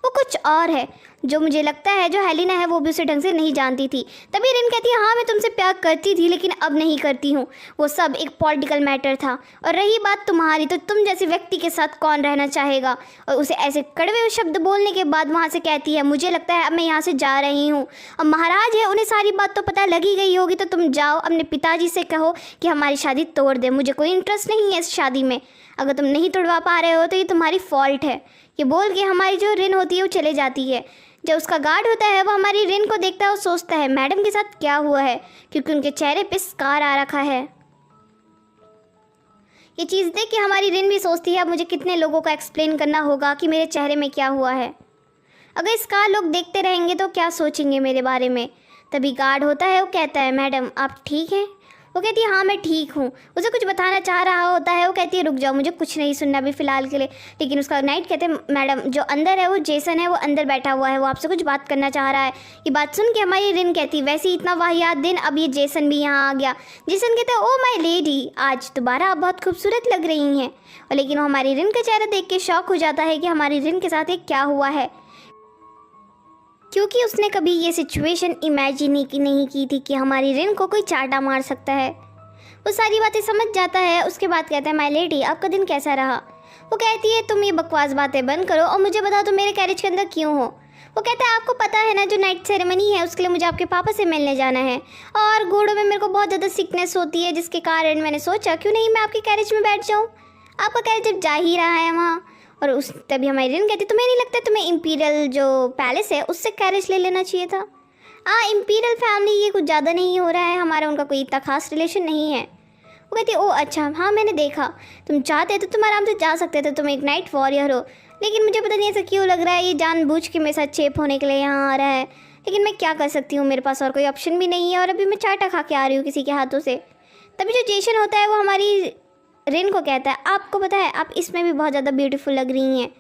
वो कुछ और है। जो मुझे लगता है जो हेलिना है वो भी उसे ढंग से नहीं जानती थी। तभी रिन कहती है हाँ मैं तुमसे प्यार करती थी लेकिन अब नहीं करती हूँ, वो सब एक पॉलिटिकल मैटर था। और रही बात तुम्हारी, तो तुम जैसे व्यक्ति के साथ कौन रहना चाहेगा। और उसे ऐसे कड़वे शब्द बोलने के बाद वहाँ से कहती है मुझे लगता है अब मैं यहाँ से जा रही हूँ। और महाराज है उन्हें सारी बात तो पता लगी गई होगी, तो तुम जाओ अपने पिताजी से कहो कि हमारी शादी तोड़ दे, मुझे कोई इंटरेस्ट नहीं है इस शादी में। अगर तुम नहीं तोड़वा पा रहे हो तो ये तुम्हारी फॉल्ट है। ये बोल के हमारी जो रिन होती है वो चले जाती है। जब उसका गार्ड होता है वो हमारी रिन को देखता है और सोचता है मैडम के साथ क्या हुआ है, क्योंकि उनके चेहरे पे स्कार आ रखा है। ये चीज़ देख के हमारी रिन भी सोचती है अब मुझे कितने लोगों को एक्सप्लेन करना होगा कि मेरे चेहरे में क्या हुआ है। अगर स्कार लोग देखते रहेंगे तो क्या सोचेंगे मेरे बारे में। तभी गार्ड होता है, वो कहता है मैडम आप ठीक हैं। वो कहती है हाँ मैं ठीक हूँ। उसे कुछ बताना चाह रहा होता है, वो कहती है रुक जाओ मुझे कुछ नहीं सुनना अभी फ़िलहाल के लिए। लेकिन उसका नाइट कहते हैं मैडम जो अंदर है वो जेसन है, वो अंदर बैठा हुआ है, वो आपसे कुछ बात करना चाह रहा है। ये बात सुन के हमारी रिन कहती वैसे ही इतना वाहियात दिन, अब ये जेसन भी यहाँ आ गया। जेसन कहते हैं ओ माई लेडी आज दोबारा आप बहुत खूबसूरत लग रही हैं। और लेकिन वो हमारी रिन का चेहरा देख के शौक हो जाता है कि हमारी रिन के साथ एक क्या हुआ है, क्योंकि उसने कभी ये सिचुएशन इमेजिन ही नहीं की थी कि हमारी रिन को कोई चाटा मार सकता है। वो सारी बातें समझ जाता है। उसके बाद कहता है माय लेडी आपका दिन कैसा रहा। वो कहती है तुम ये बकवास बातें बंद करो और मुझे बताओ तुम मेरे कैरेज के अंदर क्यों हो। वो कहता है आपको पता है ना जो नाइट सेरेमनी है उसके लिए मुझे आपके पापा से मिलने जाना है, और घोड़ों में मेरे को बहुत ज़्यादा सिकनेस होती है, जिसके कारण मैंने सोचा क्यों नहीं मैं आपके कैरेज में बैठ जाऊँ। आपका कैरेज जब जा ही रहा है वहाँ। और उस तभी हमारी रिन कहती तुम्हें नहीं लगता तुम्हें इंपीरियल जो पैलेस है उससे कैरेज ले लेना चाहिए था। हाँ इंपीरियल फैमिली ये कुछ ज़्यादा नहीं हो रहा है, हमारा उनका कोई इतना खास रिलेशन नहीं है। वो कहती है ओ अच्छा हाँ मैंने देखा, तुम चाहते तो तुम आराम से जा सकते थे, तुम एक नाइट वॉरियर हो, लेकिन मुझे पता नहीं ऐसा क्यों लग रहा है ये जानबूझ के मेरे साथ चेप होने के लिए यहाँ आ रहा है। लेकिन मैं क्या कर सकती हूँ, मेरे पास और कोई ऑप्शन भी नहीं है, और अभी मैं चाटा खा के आ रही हूँ किसी के हाथों से। तभी जो जेसन होता है वो हमारी रिन को कहता है आपको पता है आप इसमें भी बहुत ज़्यादा ब्यूटीफुल लग रही हैं।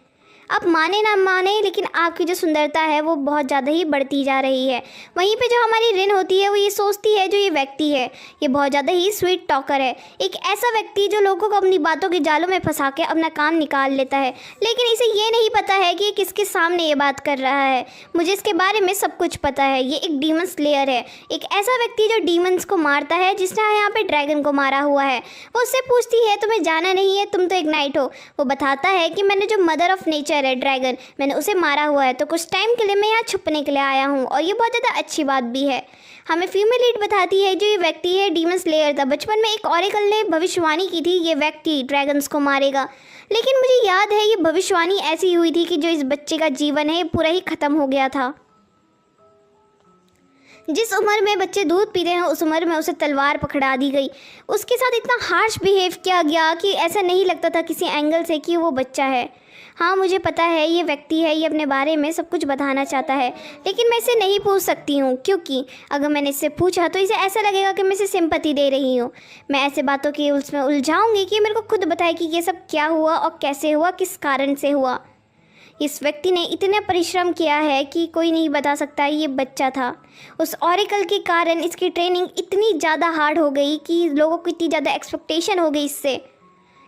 आप माने ना माने लेकिन आपकी जो सुंदरता है वो बहुत ज़्यादा ही बढ़ती जा रही है। वहीं पे जो हमारी रिन होती है वो ये सोचती है जो ये व्यक्ति है ये बहुत ज़्यादा ही स्वीट टॉकर है, एक ऐसा व्यक्ति जो लोगों को अपनी बातों के जालों में फंसा के अपना काम निकाल लेता है, लेकिन इसे ये नहीं पता है कि ये किसके सामने ये बात कर रहा है। मुझे इसके बारे में सब कुछ पता है, ये एक डीमन स्लेयर है, एक ऐसा व्यक्ति जो डीमंस को मारता है, जिसने यहाँ पे ड्रैगन को मारा हुआ है। वो उससे पूछती है तुम्हें जाना नहीं है, तुम तो एक नाइट हो। वो बताता है कि मैंने जो मदर ऑफ नेचर मॉन्स्टर है ड्रैगन, मैंने उसे मारा हुआ है, तो कुछ टाइम के लिए मैं यहाँ छुपने के लिए आया हूँ और ये बहुत ज़्यादा अच्छी बात भी है। हमें फीमेल लीड बताती है जो ये व्यक्ति है डीमन स्लेयर था। बचपन में एक ऑरेकल ने भविष्यवाणी की थी ये व्यक्ति ड्रैगन्स को मारेगा, लेकिन मुझे याद है ये भविष्यवाणी ऐसी हुई थी कि जो इस बच्चे का जीवन है पूरा ही ख़त्म हो गया था। जिस उम्र में बच्चे दूध पीते हैं उस उम्र में उसे तलवार पकड़ा दी गई। उसके साथ इतना हार्श बिहेव किया गया कि ऐसा नहीं लगता था किसी एंगल से कि वो बच्चा है। हाँ मुझे पता है ये व्यक्ति है, ये अपने बारे में सब कुछ बताना चाहता है, लेकिन मैं इसे नहीं पूछ सकती हूँ क्योंकि अगर मैंने इससे पूछा तो इसे ऐसा लगेगा कि मैं इसे सिंपैथी दे रही हूँ। मैं ऐसे बातों की उसमें उलझाऊँगी कि मेरे को खुद बताए कि ये सब क्या हुआ और कैसे हुआ, किस कारण से हुआ। इस व्यक्ति ने इतना परिश्रम किया है कि कोई नहीं बता सकता ये बच्चा था। उस ऑरेकल के कारण इसकी ट्रेनिंग इतनी ज़्यादा हार्ड हो गई कि लोगों को इतनी ज़्यादा एक्सपेक्टेशन हो गई इससे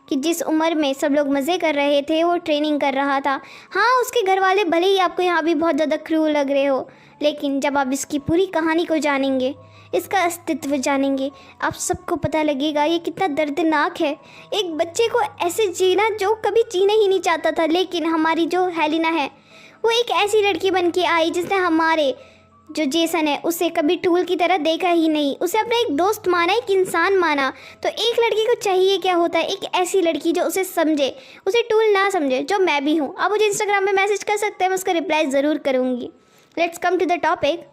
कि जिस उम्र में सब लोग मज़े कर रहे थे वो ट्रेनिंग कर रहा था। हाँ उसके घर वाले भले ही आपको यहाँ भी बहुत ज़्यादा क्रूर लग रहे हो, लेकिन जब आप इसकी पूरी कहानी को जानेंगे, इसका अस्तित्व जानेंगे, आप सबको पता लगेगा ये कितना दर्दनाक है। एक बच्चे को ऐसे जीना जो कभी जीना ही नहीं चाहता था, लेकिन हमारी जो हेलिना है वो एक ऐसी लड़की बन के आई जिसने हमारे जो जेसन है उसे कभी टूल की तरह देखा ही नहीं, उसे अपना एक दोस्त माना, एक इंसान माना। तो एक लड़की को चाहिए क्या होता है, एक ऐसी लड़की जो उसे समझे, उसे टूल ना समझे, जो मैं भी हूँ। आप मुझे इंस्टाग्राम में मैसेज कर सकते हैं, मैं उसका रिप्लाई ज़रूर करूँगी। Let's come to the topic.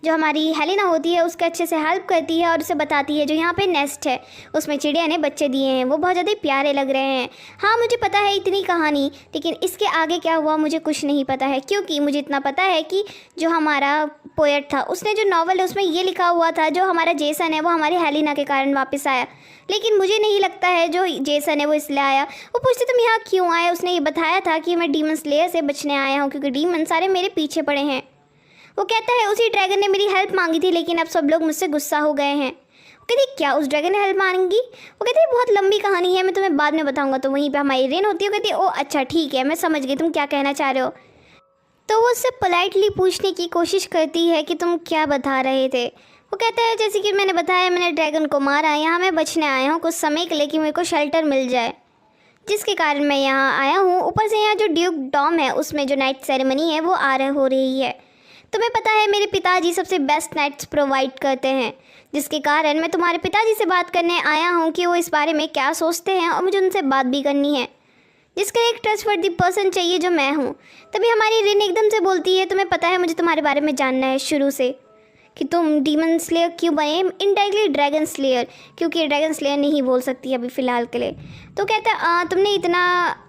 जो हमारी हेलिना होती है उसके अच्छे से हेल्प करती है और उसे बताती है जो यहाँ पे नेस्ट है उसमें चिड़िया ने बच्चे दिए हैं, वो बहुत ज़्यादा प्यारे लग रहे हैं। हाँ मुझे पता है इतनी कहानी, लेकिन इसके आगे क्या हुआ मुझे कुछ नहीं पता है, क्योंकि मुझे इतना पता है कि जो हमारा पोएट था उसने जो नॉवल है उसमें ये लिखा हुआ था जो हमारा जेसन है वो हमारी हेलिना के कारण वापस आया। लेकिन मुझे नहीं लगता है जो जेसन है वो इसलिए आया। वो पूछते तुम यहाँ क्यों आए, उसने ये बताया था कि मैं डीमन स्लेयर से बचने आया हूँ क्योंकि डीमन सारे मेरे पीछे पड़े हैं। वो कहता है उसी ड्रैगन ने मेरी हेल्प मांगी थी, लेकिन अब सब लोग मुझसे गुस्सा हो गए हैं। वो कहती क्या उस ड्रैगन ने हेल्प मांगी? वो कहती है बहुत लंबी कहानी है, मैं तुम्हें बाद में बताऊंगा। तो वहीं पे हमारी रेन होती है, वो कहती है ओ अच्छा ठीक है मैं समझ गई तुम क्या कहना चाह रहे हो। तो वो उससे पोलाइटली पूछने की कोशिश करती है कि तुम क्या बता रहे थे। वो कहता है जैसे कि मैंने बताया मैंने ड्रैगन को मारा, यहाँ मैं बचने आया हूँ कुछ समय के लिए कि मेरे को शेल्टर मिल जाए, जिसके कारण मैं यहाँ आया हूँ। ऊपर से यहाँ जो ड्यूक डॉम है उसमें जो नाइट सेरेमनी है वो हो रही है। तुम्हें पता है मेरे पिताजी सबसे बेस्ट नाइट्स प्रोवाइड करते हैं, जिसके कारण मैं तुम्हारे पिताजी से बात करने आया हूँ कि वो इस बारे में क्या सोचते हैं और मुझे उनसे बात भी करनी है, जिसका एक ट्रस्टवर्दी पर्सन चाहिए जो मैं हूँ। तभी हमारी रिन एकदम से बोलती है तुम्हें पता है मुझे तुम्हारे बारे में जानना है शुरू से कि तुम डीमन स्लेयर क्यों बने, इनडायरेक्टली ड्रैगन स्लेयर, क्योंकि ड्रैगन स्लेयर नहीं बोल सकती अभी फ़िलहाल के लिए। तो कहता है तुमने इतना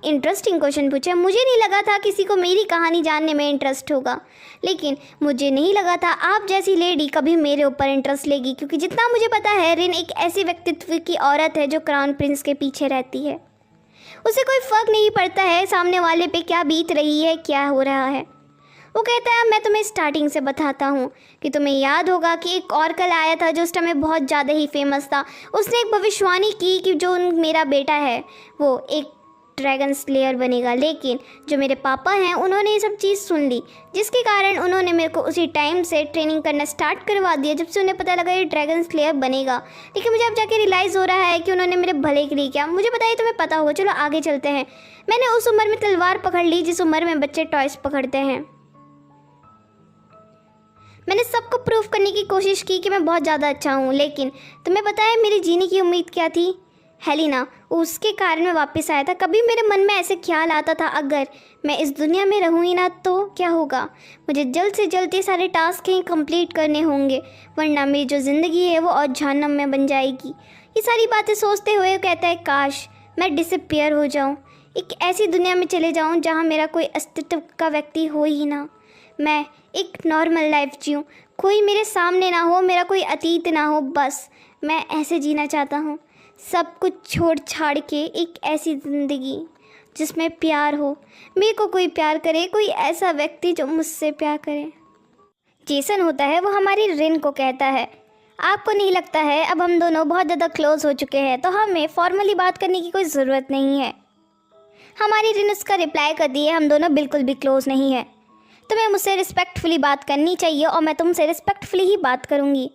इंटरेस्टिंग क्वेश्चन पूछा, मुझे नहीं लगा था किसी को मेरी कहानी जानने में इंटरेस्ट होगा, लेकिन मुझे नहीं लगा था आप जैसी लेडी कभी मेरे ऊपर इंटरेस्ट लेगी, क्योंकि जितना मुझे पता है रिन एक ऐसी व्यक्तित्व की औरत है जो क्राउन प्रिंस के पीछे रहती है। उसे कोई फ़र्क नहीं पड़ता है सामने वाले पे क्या बीत रही है, क्या हो रहा है। वो कहता है मैं तुम्हें स्टार्टिंग से बताता हूँ कि तुम्हें याद होगा कि एक ऑरेकल आया था जो उस टाइम में बहुत ज़्यादा ही फेमस था। उसने एक भविष्यवाणी की कि जो मेरा बेटा है वो एक ड्रैगन स्लेयर बनेगा, लेकिन जो मेरे पापा हैं उन्होंने ये सब चीज़ सुन ली, जिसके कारण उन्होंने मेरे को उसी टाइम से ट्रेनिंग करना स्टार्ट करवा दिया जब से उन्हें पता लगा ये ड्रैगन स्लेयर बनेगा। लेकिन मुझे अब जाके रियलाइज़ हो रहा है कि उन्होंने मेरे भले के लिए किया। मुझे बताइए तुम्हें पता होगा, चलो आगे चलते हैं। मैंने उस उम्र में तलवार पकड़ ली जिस उम्र में बच्चे टॉयस पकड़ते हैं। मैंने सबको प्रूव करने की कोशिश की कि मैं बहुत ज़्यादा अच्छा हूँ, लेकिन तुम्हें पता है मेरी जीने की उम्मीद क्या थी? हेलिना, उसके कारण मैं वापस आया था। कभी मेरे मन में ऐसे ख्याल आता था अगर मैं इस दुनिया में रहूँ ही ना तो क्या होगा, मुझे जल्द से जल्द ये सारे टास्क ही कंप्लीट करने होंगे, वरना मेरी जो ज़िंदगी है वो और जहन्नम में बन जाएगी। ये सारी बातें सोचते हुए कहता है काश मैं डिसअपीयर हो जाऊँ, एक ऐसी दुनिया में चले जाऊँ जहाँ मेरा कोई अस्तित्व का व्यक्ति हो ही ना, मैं एक नॉर्मल लाइफ जीऊँ, कोई मेरे सामने ना हो, मेरा कोई अतीत ना हो, बस मैं ऐसे जीना चाहता हूँ, सब कुछ छोड़ छाड़ के एक ऐसी ज़िंदगी जिसमें प्यार हो, मेरे को कोई प्यार करे, कोई ऐसा व्यक्ति जो मुझसे प्यार करे। जेसन होता है वो हमारी रिन को कहता है आपको नहीं लगता है अब हम दोनों बहुत ज़्यादा क्लोज हो चुके हैं तो हमें फॉर्मली बात करने की कोई ज़रूरत नहीं है। हमारी रिन उसका रिप्लाई कर दी है हम दोनों बिल्कुल भी क्लोज नहीं है, तुम्हें मुझसे रिस्पेक्टफुली बात करनी चाहिए और मैं तुमसे रिस्पेक्टफुली ही बात करूँगी।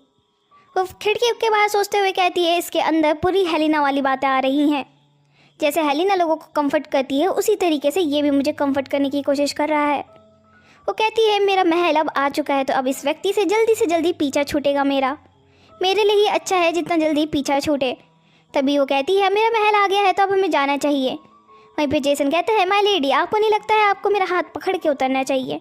वो खिड़की के बाहर सोचते हुए कहती है इसके अंदर पूरी हेलिना वाली बातें आ रही हैं। जैसे हेलिना लोगों को कंफर्ट करती है उसी तरीके से ये भी मुझे कंफर्ट करने की कोशिश कर रहा है। वो कहती है मेरा महल अब आ चुका है, तो अब इस व्यक्ति से जल्दी पीछा छूटेगा मेरे लिए ही अच्छा है जितना जल्दी पीछा छूटे। तभी वो कहती है मेरा महल आ गया है तो अब हमें जाना चाहिए। वहीं पे जेसन कहता है माय लेडी, आपको नहीं लगता है आपको मेरा हाथ पकड़ के उतरना चाहिए?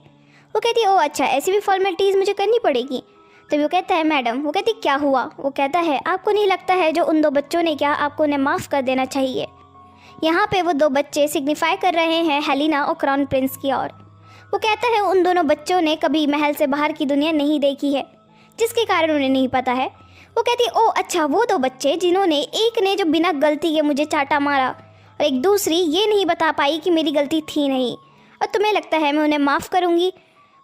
वो कहती है ओह अच्छा, ऐसी भी फॉर्मेलिटीज़ मुझे करनी पड़ेगी। तभी वो कहता है मैडम। वो कहती क्या हुआ? वो कहता है आपको नहीं लगता है जो उन 2 बच्चों ने किया आपको उन्हें माफ़ कर देना चाहिए। यहाँ पे वो 2 बच्चे सिग्निफाई कर रहे हैं हेलिना और क्राउन प्रिंस की ओर। वो कहता है उन दोनों बच्चों ने कभी महल से बाहर की दुनिया नहीं देखी है, जिसके कारण उन्हें नहीं पता है। वो कहती है ओह अच्छा, वो 2 बच्चे जिन्होंने, एक ने जो बिना गलती के मुझे चाटा मारा और एक दूसरी ये नहीं बता पाई कि मेरी गलती थी नहीं, और तुम्हें लगता है मैं उन्हें माफ़ करूँगी?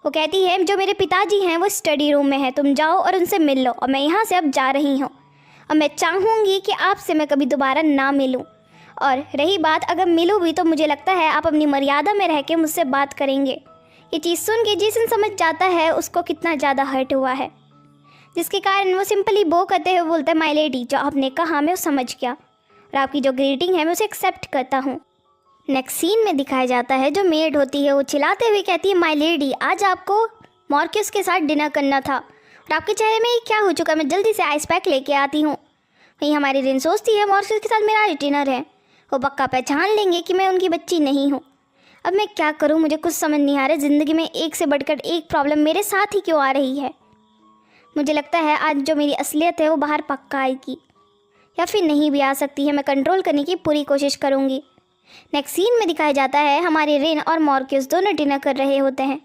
वो कहती है जो मेरे पिताजी हैं वो स्टडी रूम में है, तुम जाओ और उनसे मिल लो, और मैं यहाँ से अब जा रही हूँ। और मैं चाहूँगी कि आपसे मैं कभी दोबारा ना मिलूँ, और रही बात अगर मिलूँ भी तो मुझे लगता है आप अपनी मर्यादा में रह के मुझसे बात करेंगे। ये चीज़ सुन के जेसन समझ जाता है उसको कितना ज़्यादा हर्ट हुआ है, जिसके कारण वो सिंपली बो करते हुए बोलता है माय लेडी, जो आपने कहा मैं वो समझ गया और आपकी जो ग्रीटिंग है मैं उसे एक्सेप्ट करता हूँ। नेक्स्ट सीन में दिखाया जाता है जो मेड होती है वो चिल्लाते हुए कहती है माय लेडी, आज आपको मॉर्क्यूस के साथ डिनर करना था और आपके चेहरे में क्या हो चुका, मैं जल्दी से आइस पैक लेके आती हूँ। वहीं हमारी रिन सोचती है मॉर्क्यूस के साथ मेरा आज डिनर है, वो पक्का पहचान लेंगे कि मैं उनकी बच्ची नहीं हूँ। अब मैं क्या करूँ, मुझे कुछ समझ नहीं आ रहा, ज़िंदगी में एक से बढ़कर एक प्रॉब्लम मेरे साथ ही क्यों आ रही है। मुझे लगता है आज जो मेरी असलियत है वो बाहर पक्का आएगी, या फिर नहीं भी आ सकती है। मैं कंट्रोल करने की पूरी कोशिश करूँगी। नेक्स्ट सीन में दिखाया जाता है हमारे रिन और मॉर्क्यूस दोनों डिनर कर रहे होते हैं।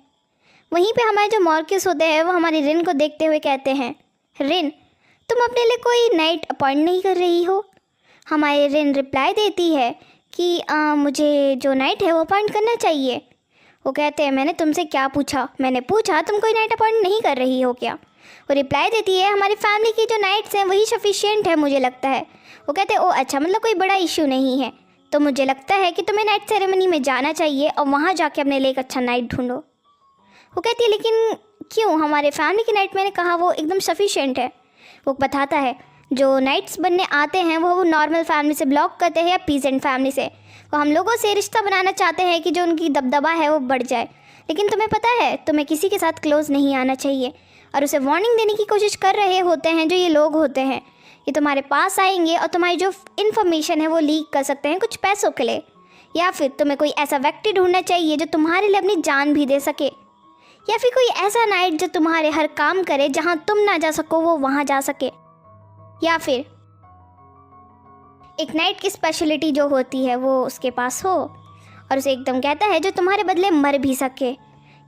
वहीं पे हमारे जो मॉर्क्यूस होते हैं वो हमारी रिन को देखते हुए कहते हैं रिन, तुम अपने लिए कोई नाइट अपॉइंट नहीं कर रही हो? हमारी रिन रिप्लाई देती है कि मुझे जो नाइट है वो अपॉइंट करना चाहिए। वो कहते हैं मैंने तुमसे क्या पूछा? मैंने पूछा तुम कोई नाइट अपॉइंट नहीं कर रही हो क्या? वो रिप्लाई देती है हमारी फैमिली की जो नाइट्स हैं वही सफिशिएंट है मुझे लगता है। वो कहते हैं ओ अच्छा, मतलब कोई बड़ा इशू नहीं है, तो मुझे लगता है कि तुम्हें नाइट सेरेमनी में जाना चाहिए और वहाँ जाके अपने लिए एक अच्छा नाइट ढूंढो। वो कहती है लेकिन क्यों, हमारे फैमिली की नाइट मैंने कहा वो एकदम सफिशिएंट है। वो बताता है जो नाइट्स बनने आते हैं वो नॉर्मल फैमिली से बिलोंग करते हैं या पीजेंट फैमिली से, वो हम लोगों से रिश्ता बनाना चाहते हैं कि जो उनकी दबदबा है वो बढ़ जाए। लेकिन तुम्हें पता है तुम्हें किसी के साथ क्लोज नहीं आना चाहिए, और उसे वार्निंग देने की कोशिश कर रहे होते हैं जो ये लोग होते हैं। ये तुम्हारे पास आएंगे और तुम्हारी जो इन्फॉर्मेशन है वो लीक कर सकते हैं कुछ पैसों के लिए, या फिर तुम्हें कोई ऐसा व्यक्ति ढूंढना चाहिए जो तुम्हारे लिए अपनी जान भी दे सके, या फिर कोई ऐसा नाइट जो तुम्हारे हर काम करे, जहां तुम ना जा सको वो वहां जा सके, या फिर एक नाइट की स्पेशलिटी जो होती है वो उसके पास हो और उसे एकदम कहता है जो तुम्हारे बदले मर भी सके,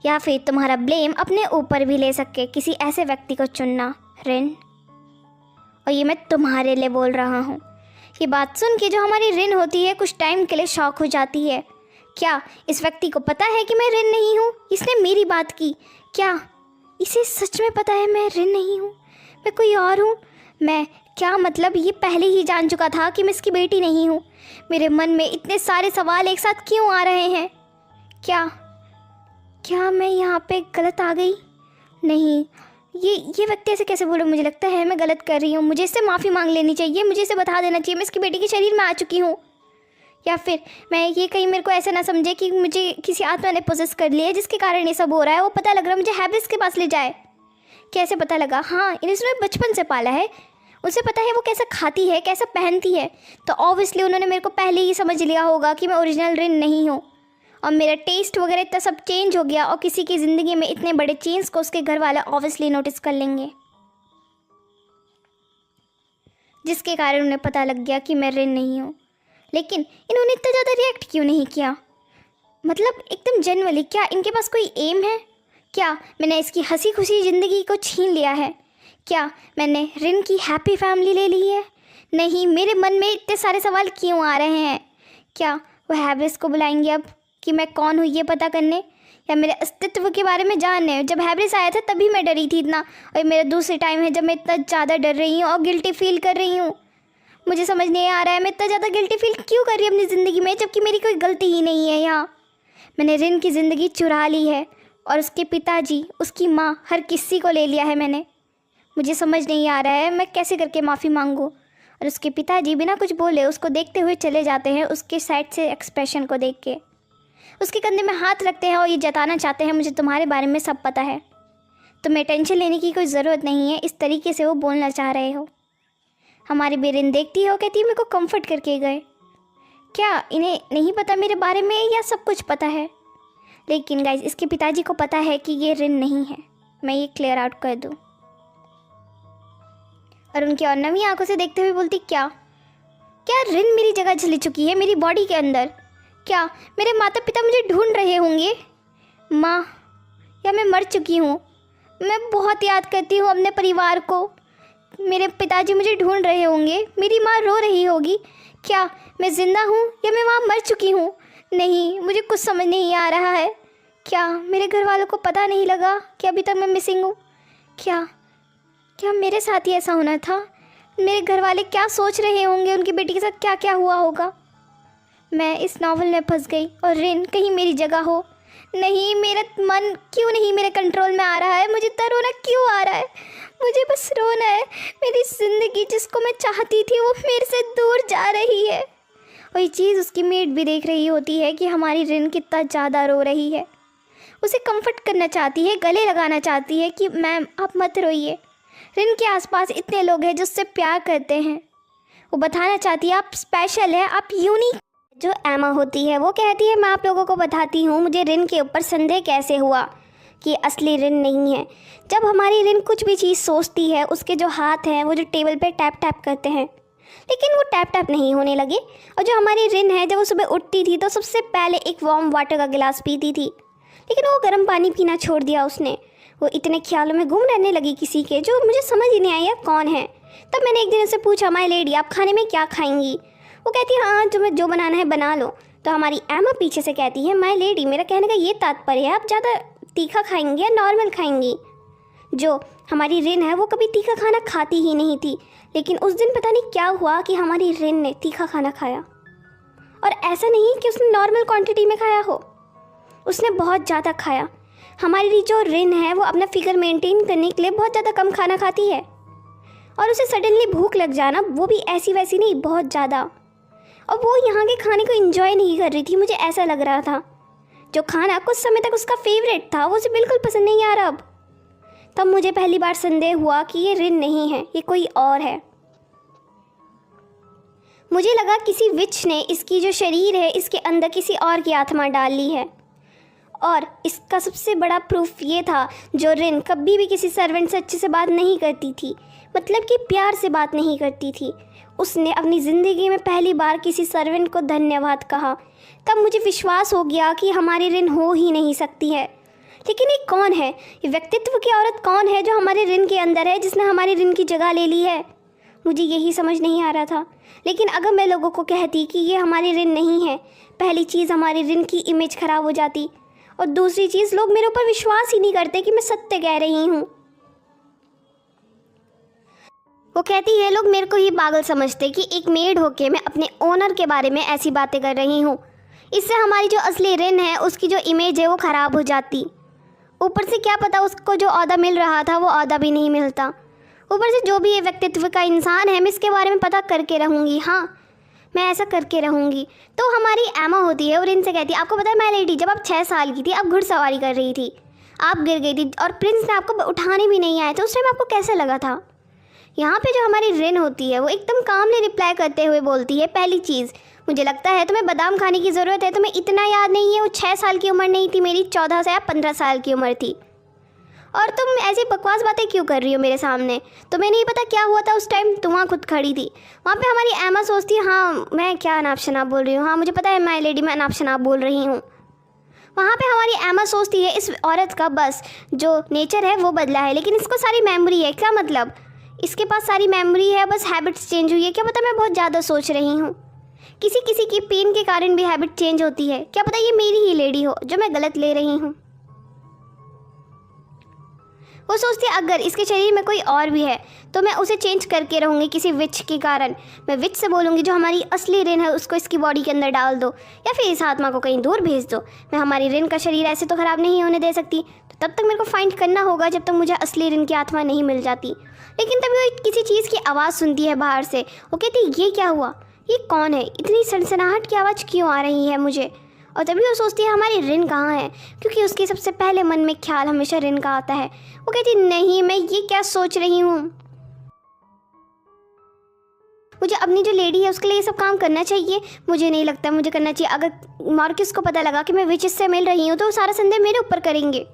या फिर तुम्हारा ब्लेम अपने ऊपर भी ले सके। किसी ऐसे व्यक्ति को चुनना रिन, और ये मैं तुम्हारे लिए बोल रहा हूँ। ये बात सुन के जो हमारी रिन होती है कुछ टाइम के लिए शॉक हो जाती है। क्या इस व्यक्ति को पता है कि मैं रिन नहीं हूँ? इसने मेरी बात की, क्या इसे सच में पता है मैं रिन नहीं हूँ, मैं कोई और हूँ? मैं क्या मतलब ये पहले ही जान चुका था कि मैं इसकी बेटी नहीं हूँ? मेरे मन में इतने सारे सवाल एक साथ क्यों आ रहे हैं? क्या मैं यहाँ पे गलत आ गई? नहीं, ये व्यक्ति ऐसे कैसे बोले? मुझे लगता है मैं गलत कर रही हूँ, मुझे इससे माफ़ी मांग लेनी चाहिए, मुझे इसे बता देना चाहिए मैं इसकी बेटी के शरीर में आ चुकी हूँ। या फिर मैं ये कहीं मेरे को ऐसा ना समझे कि मुझे किसी आत्मा ने पोजेस कर लिया है जिसके कारण ये सब हो रहा है। वो पता लग रहा है मुझे हैब्रिस के पास ले जाए। कैसे पता लगा? हाँ, इन्हें बचपन से पाला है, उसे पता है वो कैसा खाती है कैसा पहनती है, तो ऑब्वियसली उन्होंने मेरे को पहले ही समझ लिया होगा कि मैं ओरिजिनल रिन नहीं हूँ, और मेरा टेस्ट वगैरह इतना सब चेंज हो गया। और किसी की ज़िंदगी में इतने बड़े चेंज को उसके घर वाले ऑब्वियसली नोटिस कर लेंगे, जिसके कारण उन्हें पता लग गया कि मैं रिन नहीं हूँ। लेकिन इन्होंने इतना ज़्यादा रिएक्ट क्यों नहीं किया? मतलब एकदम जनरली, क्या इनके पास कोई एम है? क्या मैंने इसकी हंसी खुशी ज़िंदगी को छीन लिया है? क्या मैंने रिन की हैप्पी फैमिली ले ली है? नहीं, मेरे मन में इतने सारे सवाल क्यों आ रहे हैं? क्या वो हैब्रिस को बुलाएंगे अब कि मैं कौन हूँ ये पता करने, या मेरे अस्तित्व के बारे में जानने? जब हैब्रिस आया था तभी मैं डरी थी इतना, और मेरा दूसरी टाइम है जब मैं इतना ज़्यादा डर रही हूँ और गिल्टी फील कर रही हूँ। मुझे समझ नहीं आ रहा है मैं इतना ज़्यादा गिल्टी फील क्यों कर रही हूँ अपनी ज़िंदगी में, जबकि मेरी कोई गलती ही नहीं है। यहाँ मैंने रिन की ज़िंदगी चुरा ली है, और उसके पिताजी, उसकी माँ, हर किसी को ले लिया है मैंने। मुझे समझ नहीं आ रहा है मैं कैसे करके माफ़ी मांगूँ, और उसके पिताजी बिना कुछ बोले उसको देखते हुए चले जाते हैं, उसके साइड से एक्सप्रेशन को देख के। उसके कंधे में हाथ रखते हैं और ये जताना चाहते हैं मुझे तुम्हारे बारे में सब पता है, तुम्हें टेंशन लेने की कोई ज़रूरत नहीं है। इस तरीके से वो बोलना चाह रहे हो। हमारी बेरिन देखती है, वो कहती है मेरे को कंफर्ट करके गए, क्या इन्हें नहीं पता मेरे बारे में या सब कुछ पता है? लेकिन गाइज इसके पिताजी को पता है कि ये रिन नहीं है, मैं ये क्लियर आउट कर दूँ। और उनकी और नवी आंखों से देखते हुए बोलती क्या क्या रिन मेरी जगह चली चुकी है मेरी बॉडी के अंदर? क्या मेरे माता पिता मुझे ढूंढ रहे होंगे? माँ, या मैं मर चुकी हूँ? मैं बहुत याद करती हूँ अपने परिवार को। मेरे पिताजी मुझे ढूंढ रहे होंगे, मेरी माँ रो रही होगी। क्या मैं ज़िंदा हूँ या मैं वहाँ मर चुकी हूँ? नहीं, मुझे कुछ समझ नहीं आ रहा है। क्या मेरे घर वालों को पता नहीं लगा कि अभी तक मैं मिसिंग हूँ? क्या क्या मेरे साथ ही ऐसा होना था? मेरे घर वाले क्या सोच रहे होंगे? उनकी बेटी के साथ क्या क्या हुआ होगा? मैं इस नावल में फंस गई और रिन कहीं मेरी जगह हो। नहीं, मेरा मन क्यों नहीं मेरे कंट्रोल में आ रहा है? मुझे तो रोना क्यों आ रहा है? मुझे बस रोना है। मेरी ज़िंदगी जिसको मैं चाहती थी वो मेरे से दूर जा रही है। और ये चीज़ उसकी मेड भी देख रही होती है कि हमारी रिन कितना ज़्यादा रो रही है। उसे कंफर्ट करना चाहती है, गले लगाना चाहती है कि मैम आप मत रोइए। रिन के आसपास इतने लोग हैं जो उससे प्यार करते हैं। वो बताना चाहती है आप स्पेशल है, आप यूनिक। जो एमा होती है वो कहती है मैं आप लोगों को बताती हूँ मुझे रिन के ऊपर संदेह कैसे हुआ कि असली रिन नहीं है। जब हमारी रिन कुछ भी चीज़ सोचती है उसके जो हाथ हैं वो जो टेबल पे टैप टैप करते हैं, लेकिन वो टैप टैप नहीं होने लगे। और जो हमारी रिन है जब वो सुबह उठती थी तो सबसे पहले एक वार्म वाटर का गिलास पीती थी, लेकिन वो गर्म पानी पीना छोड़ दिया उसने। वो इतने ख्यालों में गुम रहने लगी किसी के, जो मुझे समझ ही नहीं आया कौन है। तब मैंने एक दिन उससे पूछा माय लेडी आप खाने में क्या खाएंगी? वो कहती है हाँ तुम्हें जो बनाना है बना लो। तो हमारी एमा पीछे से कहती है माय लेडी मेरा कहने का ये तात्पर्य है आप ज़्यादा तीखा खाएंगी या नॉर्मल खाएंगी? जो हमारी रिन है वो कभी तीखा खाना खाती ही नहीं थी, लेकिन उस दिन पता नहीं क्या हुआ कि हमारी रिन ने तीखा खाना खाया। और ऐसा नहीं कि उसने नॉर्मल क्वांटिटी में खाया हो, उसने बहुत ज़्यादा खाया। हमारी जो रिन है वो अपना फिगर मेंटेन करने के लिए बहुत ज़्यादा कम खाना खाती है, और उसे सडनली भूख लग जाना, वो भी ऐसी वैसी नहीं, बहुत ज़्यादा। और वो यहाँ के खाने को एंजॉय नहीं कर रही थी, मुझे ऐसा लग रहा था। जो खाना कुछ समय तक उसका फेवरेट था वो उसे बिल्कुल पसंद नहीं आ रहा अब। तब मुझे पहली बार संदेह हुआ कि ये रिन नहीं है, ये कोई और है। मुझे लगा किसी विच ने इसकी जो शरीर है इसके अंदर किसी और की आत्मा डाल ली है। और इसका सबसे बड़ा प्रूफ ये था जो रिन कभी भी किसी सर्वेंट से अच्छे से बात नहीं करती थी, मतलब कि प्यार से बात नहीं करती थी। उसने अपनी ज़िंदगी में पहली बार किसी सर्वेंट को धन्यवाद कहा। तब मुझे विश्वास हो गया कि हमारी रिन हो ही नहीं सकती है। लेकिन ये कौन है? ये व्यक्तित्व की औरत कौन है जो हमारे रिन के अंदर है, जिसने हमारी रिन की जगह ले ली है? मुझे यही समझ नहीं आ रहा था। लेकिन अगर मैं लोगों को कहती कि ये हमारी रिन नहीं है, पहली चीज़ हमारी रिन की इमेज ख़राब हो जाती, और दूसरी चीज़ लोग मेरे ऊपर विश्वास ही नहीं करते कि मैं सत्य कह रही हूँ। वो कहती है लोग मेरे को ही पागल समझते कि एक मेड होके मैं अपने ओनर के बारे में ऐसी बातें कर रही हूँ। इससे हमारी जो असली रिन है उसकी जो इमेज है वो ख़राब हो जाती। ऊपर से क्या पता उसको जो ओहदा मिल रहा था वो ओहदा भी नहीं मिलता। ऊपर से जो भी ये व्यक्तित्व का इंसान है मैं इसके बारे में पता करके रहूँगी। हाँ, मैं ऐसा करके रहूँगी। तो हमारी एमा होती है और रिन से कहती है आपको पता है माय लेडी जब आप 6 साल की थी आप घुड़सवारी कर रही थी, आप गिर गई थी और प्रिंस ने आपको उठाने भी नहीं आए थे, उस टाइम आपको कैसा लगा था? यहाँ पे जो हमारी रिन होती है वो एकदम कामली रिप्लाई करते हुए बोलती है पहली चीज़ मुझे लगता है तुम्हें बादाम खाने की ज़रूरत है, तुम्हें इतना याद नहीं है वो 6 साल की उम्र नहीं थी मेरी, 14 से या 15 साल की उम्र थी। और तुम ऐसी बकवास बातें क्यों कर रही हो मेरे सामने? तुम्हें नहीं पता क्या हुआ था उस टाइम? तुम वहाँ खुद खड़ी थी। वहाँ पे हमारी एमा सोचती है हाँ मैं क्या अनाप शनाप बोल रही हूँ, हाँ मुझे पता है माय लेडी मैं अनाप शनाप बोल रही हूँ। वहाँ पे हमारी एमा सोचती है इस औरत का बस जो नेचर है वो बदला है, लेकिन इसको सारी मेमोरी है। क्या मतलब? इसके पास सारी मेमोरी है, बस हैबिट्स चेंज हुई है। क्या पता मैं बहुत ज़्यादा सोच रही हूँ। किसी किसी की पेन के कारण भी हैबिट चेंज होती है। क्या पता ये मेरी ही लेडी हो जो मैं गलत ले रही हूँ। वो सोचती है अगर इसके शरीर में कोई और भी है तो मैं उसे चेंज करके रहूँगी किसी विच के कारण। मैं विच से बोलूँगी जो हमारी असली रिन है उसको इसकी बॉडी के अंदर डाल दो या फिर इस आत्मा को कहीं दूर भेज दो। मैं हमारी रिन का शरीर ऐसे तो ख़राब नहीं होने दे सकती, तो तब तक मेरे को फाइंड करना होगा जब तक मुझे असली रिन की आत्मा नहीं मिल जाती। लेकिन तभी वो किसी चीज़ की आवाज़ सुनती है बाहर से। वो कहती है ये क्या हुआ, ये कौन है, इतनी सनसनाहट की आवाज़ क्यों आ रही है मुझे। और तभी वो सोचती है हमारी रिन कहाँ है, क्योंकि उसके सबसे पहले मन में ख्याल हमेशा रिन का आता है। वो कहती नहीं, मैं ये क्या सोच रही हूँ, मुझे अपनी जो लेडी है उसके लिए ये सब काम करना चाहिए। मुझे नहीं लगता मुझे करना चाहिए। अगर मार्कस को पता लगा कि मैं विचेस से मिल रही हूँ तो सारा संदेह मेरे ऊपर करेंगे।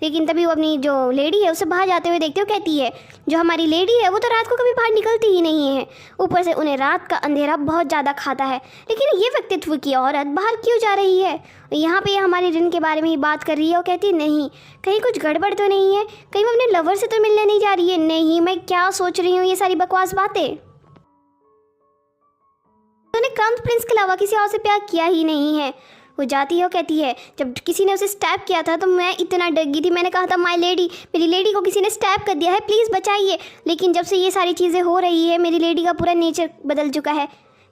लेकिन तभी वो अपनी जो लेडी है उसे बाहर जाते हुए देखते हुए कहती है जो हमारी लेडी है वो तो रात को कभी बाहर निकलती ही नहीं है, ऊपर से उन्हें रात का अंधेरा बहुत ज़्यादा खाता है। लेकिन ये व्यक्तित्व की औरत बाहर क्यों जा रही है, यहाँ पे हमारी रिन के बारे में ही बात कर रही है। वो कहती नहीं, कहीं कुछ गड़बड़ तो नहीं है, कहीं वो अपने लवर से तो मिलने नहीं जा रही है। नहीं, मैं क्या सोच रही हूँ ये सारी बकवास बातें। उन्होंने क्राउन प्रिंस के अलावा किसी और से प्यार किया ही नहीं है। वो जाती है और कहती है जब किसी ने उसे स्टैब किया था तो मैं इतना डर गई थी, मैंने कहा था माय लेडी, मेरी लेडी को किसी ने स्टैब कर दिया है, प्लीज़ बचाइए। लेकिन जब से ये सारी चीज़ें हो रही है मेरी लेडी का पूरा नेचर बदल चुका है।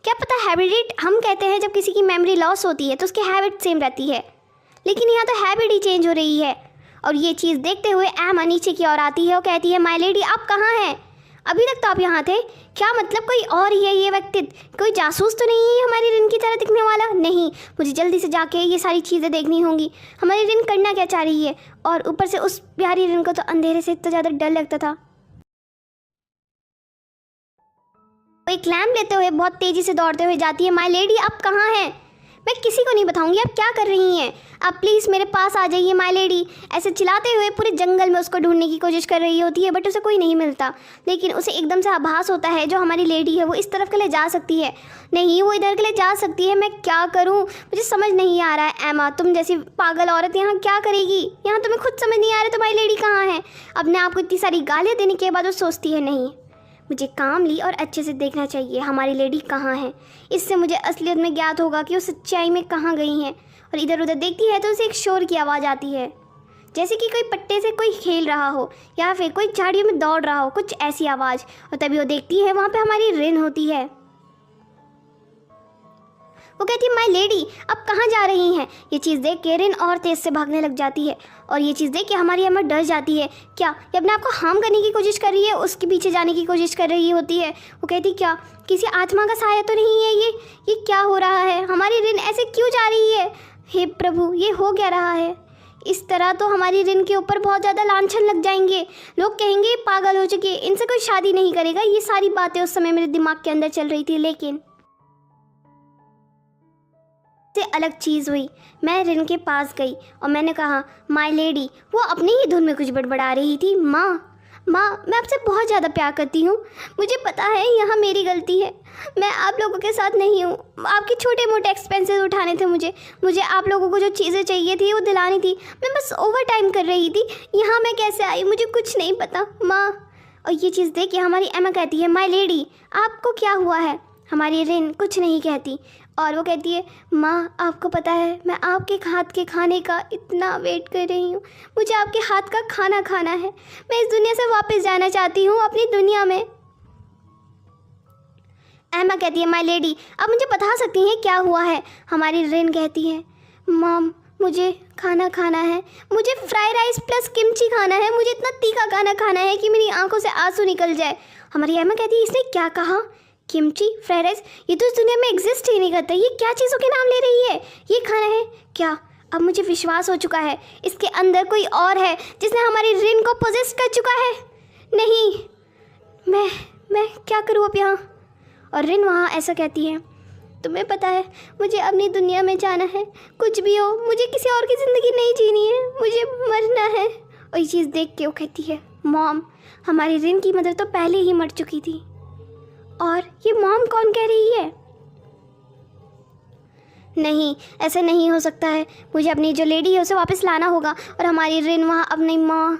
क्या पता हैबिट, हम कहते हैं जब किसी की मेमोरी लॉस होती है तो उसकी हैबिट सेम रहती है, लेकिन यहाँ तो हैबिट ही चेंज हो रही है। और ये चीज़ देखते हुए एमा नीचे की ओर आती है और कहती है माय लेडी आप कहाँ हैं, अभी तक तो आप यहाँ थे, क्या मतलब कोई और ही है ये व्यक्ति, कोई जासूस तो नहीं है हमारी रिन की तरह दिखने वाला। नहीं, मुझे जल्दी से जाके ये सारी चीज़ें देखनी होंगी, हमारी रिन करना क्या चाह रही है। और ऊपर से उस प्यारी रिन को तो अंधेरे से इतना ज़्यादा डर लगता था। वो एक लैम्प लेते हुए बहुत तेज़ी से दौड़ते हुए जाती है माय लेडी आप कहाँ हैं, मैं किसी को नहीं बताऊंगी आप क्या कर रही हैं, आप प्लीज़ मेरे पास आ जाइए माय लेडी। ऐसे चिल्लाते हुए पूरे जंगल में उसको ढूंढने की कोशिश कर रही होती है बट उसे कोई नहीं मिलता। लेकिन उसे एकदम से आभास होता है जो हमारी लेडी है वो इस तरफ के लिए जा सकती है। नहीं, वो इधर के लिए जा सकती है, मैं क्या करूँ मुझे समझ नहीं आ रहा है। एमा तुम जैसी पागल औरत यहाँ क्या करेगी, यहाँ तुम्हें खुद समझ नहीं आ रहा तुम्हारी लेडी कहाँ है। अपने आप को इतनी सारी गालियाँ देने के बाद वो सोचती है नहीं, मुझे कामली और अच्छे से देखना चाहिए हमारी लेडी कहाँ है, इससे मुझे असलियत में ज्ञात होगा कि वो सच्चाई में कहाँ गई हैं। और इधर उधर देखती है तो उसे एक शोर की आवाज़ आती है, जैसे कि कोई पट्टे से कोई खेल रहा हो या फिर कोई झाड़ियों में दौड़ रहा हो, कुछ ऐसी आवाज़। और तभी वो देखती है वहाँ पे हमारी रिन होती है। वो कहती है माय लेडी आप कहाँ जा रही हैं। ये चीज़ देख के रिन और तेज़ से भागने लग जाती है और ये चीज़ देख के हमारी अम्मा डर जाती है। क्या ये अपने आप को हार्म करने की कोशिश कर रही है, उसके पीछे जाने की कोशिश कर रही होती है। वो कहती क्या किसी आत्मा का साया तो नहीं है ये क्या हो रहा है, हमारी रिन ऐसे क्यों जा रही है, हे प्रभु ये हो क्या रहा है। इस तरह तो हमारी रिन के ऊपर बहुत ज़्यादा लांछन लग जाएंगे, लोग कहेंगे ये पागल हो चुके, इनसे कोई शादी नहीं करेगा। ये सारी बातें उस समय मेरे दिमाग के अंदर चल रही थी। लेकिन से अलग चीज़ हुई, मैं रिन के पास गई और मैंने कहा माय लेडी। वो अपनी ही धुन में कुछ बड़बड़ा रही थी, माँ मैं आपसे बहुत ज़्यादा प्यार करती हूँ, मुझे पता है यहाँ मेरी गलती है, मैं आप लोगों के साथ नहीं हूँ, आपके छोटे मोटे एक्सपेंसेस उठाने थे मुझे आप लोगों को जो चीज़ें चाहिए थी वो दिलानी थी, मैं बस ओवर टाइम कर रही थी, यहाँ मैं कैसे आई मुझे कुछ नहीं पता माँ। और ये चीज़ देख के हमारी एमा कहती है माय लेडी आपको क्या हुआ है। हमारी रिन कुछ नहीं कहती और वो कहती है माँ आपको पता है मैं आपके हाथ के खाने का इतना वेट कर रही हूँ, मुझे आपके हाथ का खाना खाना है, मैं इस दुनिया से वापस जाना चाहती हूँ अपनी दुनिया में। एमा कहती है माय लेडी आप मुझे बता सकती हैं क्या हुआ है। हमारी रिन कहती है मॉम मुझे खाना खाना है, मुझे फ्राई राइस प्लस किमची खाना है, मुझे इतना तीखा खाना खाना है कि मेरी आंखों से आंसू निकल जाए। हमारी एमा कहती है इसने क्या कहा, किमची फ्राइड राइस, ये तो इस दुनिया में एग्जिस्ट ही नहीं करता, ये क्या चीज़ों के नाम ले रही है, ये खाना है क्या। अब मुझे विश्वास हो चुका है इसके अंदर कोई और है जिसने हमारी रिन को पोजेस कर चुका है। नहीं मैं क्या करूँ अब यहाँ। और रिन वहाँ ऐसा कहती है तुम्हें पता है मुझे अपनी दुनिया में जाना है, कुछ भी हो मुझे किसी और की ज़िंदगी नहीं जीनी है, मुझे मरना है। और ये चीज़ देख के वो कहती है मॉम हमारी रिन की मदर तो पहले ही मर चुकी थी और ये मॉम कौन कह रही है। नहीं ऐसे नहीं हो सकता है, मुझे अपनी जो लेडी है उसे वापस लाना होगा। और हमारी रिन वहाँ अपनी माँ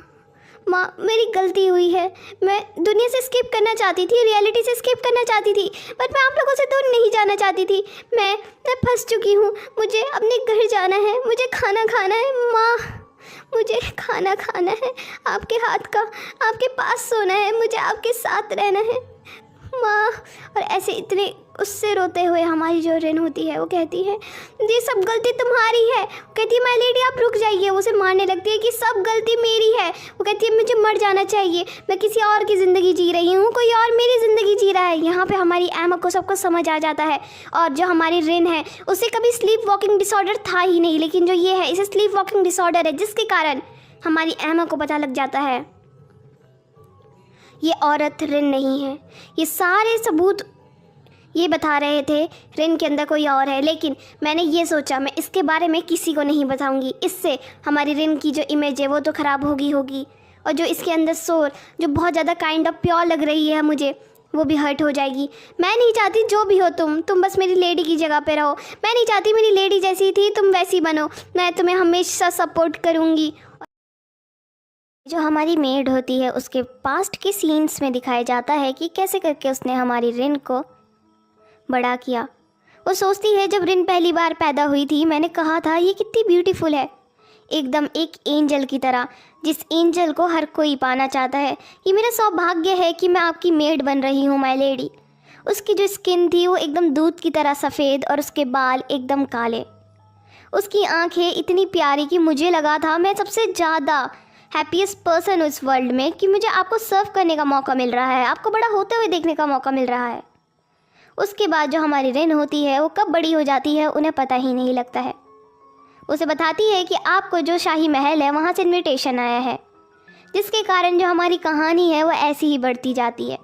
मेरी गलती हुई है, मैं दुनिया से स्किप करना चाहती थी, रियलिटी से स्किप करना चाहती थी, बट मैं आप लोगों से दूर नहीं जाना चाहती थी, मैं फंस चुकी हूँ, मुझे अपने घर जाना है, मुझे खाना खाना है माँ, मुझे खाना खाना है, आपके हाथ का, आपके पास सोना है, मुझे आपके साथ रहना है, माँ। और ऐसे इतने उससे रोते हुए हमारी जो रिन होती है वो कहती है ये सब गलती तुम्हारी है। वो कहती है माय लेडी आप रुक जाइए। वो उसे मारने लगती है कि सब गलती मेरी है। वो कहती है मुझे मर जाना चाहिए, मैं किसी और की ज़िंदगी जी रही हूँ, कोई और मेरी ज़िंदगी जी रहा है। यहाँ पे हमारी एमा को सब कुछ समझ आ जाता है। और जो हमारी रिन है उसे कभी स्लीप वॉकिंग डिसऑर्डर था ही नहीं, लेकिन जो ये है इसे स्लीप वॉकिंग डिसऑर्डर है, जिसके कारण हमारी एमा को पता लग जाता है ये औरत रिन नहीं है। ये सारे सबूत ये बता रहे थे रिन के अंदर कोई और है, लेकिन मैंने ये सोचा मैं इसके बारे में किसी को नहीं बताऊंगी। इससे हमारी रिन की जो इमेज है वो तो ख़राब होगी और जो इसके अंदर सोल जो बहुत ज़्यादा काइंड ऑफ प्योर लग रही है मुझे, वो भी हर्ट हो जाएगी। मैं नहीं चाहती जो भी हो तुम बस मेरी लेडी की जगह पे रहो। मैं नहीं चाहती मेरी लेडी जैसी थी तुम वैसी बनो। मैं तुम्हें हमेशा सपोर्ट करूँगी। जो हमारी मेड होती है उसके पास्ट के सीन्स में दिखाया जाता है कि कैसे करके उसने हमारी रिन को बड़ा किया। वो सोचती है जब रिन पहली बार पैदा हुई थी मैंने कहा था ये कितनी ब्यूटीफुल है, एकदम एक एंजल की तरह, जिस एंजल को हर कोई पाना चाहता है। ये मेरा सौभाग्य है कि मैं आपकी मेड बन रही हूँ माय लेडी। उसकी जो स्किन थी वो एकदम दूध की तरह सफ़ेद और उसके बाल एकदम काले। उसकी आंखें इतनी प्यारी कि मुझे लगा था मैं सबसे ज़्यादा हैप्पीएस्ट पर्सन उस वर्ल्ड में कि मुझे आपको सर्व करने का मौका मिल रहा है, आपको बड़ा होते हुए देखने का मौका मिल रहा है। उसके बाद जो हमारी रिन होती है वो कब बड़ी हो जाती है उन्हें पता ही नहीं लगता है। उसे बताती है कि आपको जो शाही महल है वहाँ से इन्विटेशन आया है, जिसके कारण जो हमारी कहानी है वो ऐसी ही बढ़ती जाती है।